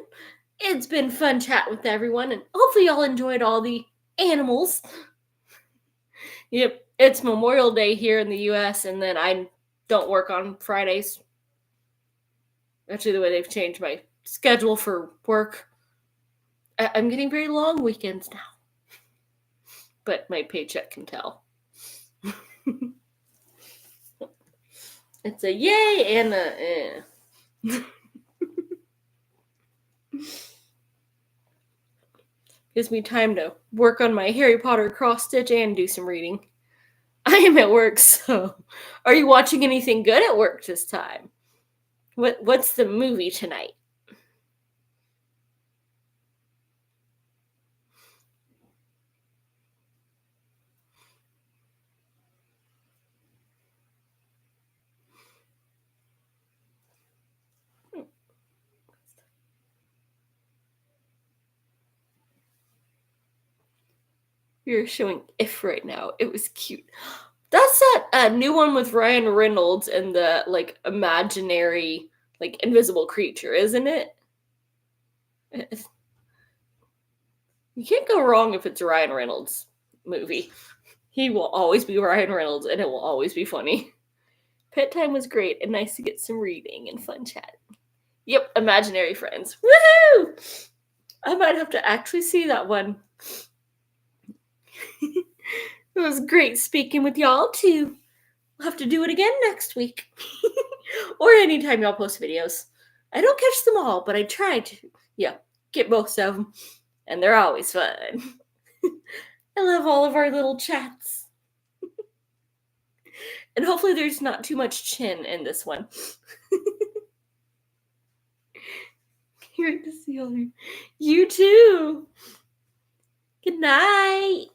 It's been fun chatting with everyone, and hopefully y'all enjoyed all the animals. Yep, it's Memorial Day here in the U.S., and then I don't work on Fridays. Actually, the way they've changed my schedule for work. I'm getting very long weekends now. But my paycheck can tell. It's a yay and a eh. Gives me time to work on my Harry Potter cross stitch and do some reading. I am at work, so are you watching anything good at work this time? What's the movie tonight? You're showing If right now. It was cute. That's that new one with Ryan Reynolds and the imaginary invisible creature, isn't it? You can't go wrong if it's a Ryan Reynolds movie. He will always be Ryan Reynolds, and it will always be funny. Pet time was great and nice to get some reading and fun chat. Yep, imaginary friends. Woohoo! I might have to actually see that one. It was great speaking with y'all, too. We'll have to do it again next week. Or anytime y'all post videos. I don't catch them all, but I try to, get most of them. And they're always fun. I love all of our little chats. And hopefully there's not too much chin in this one. Great to see you. You too. Good night.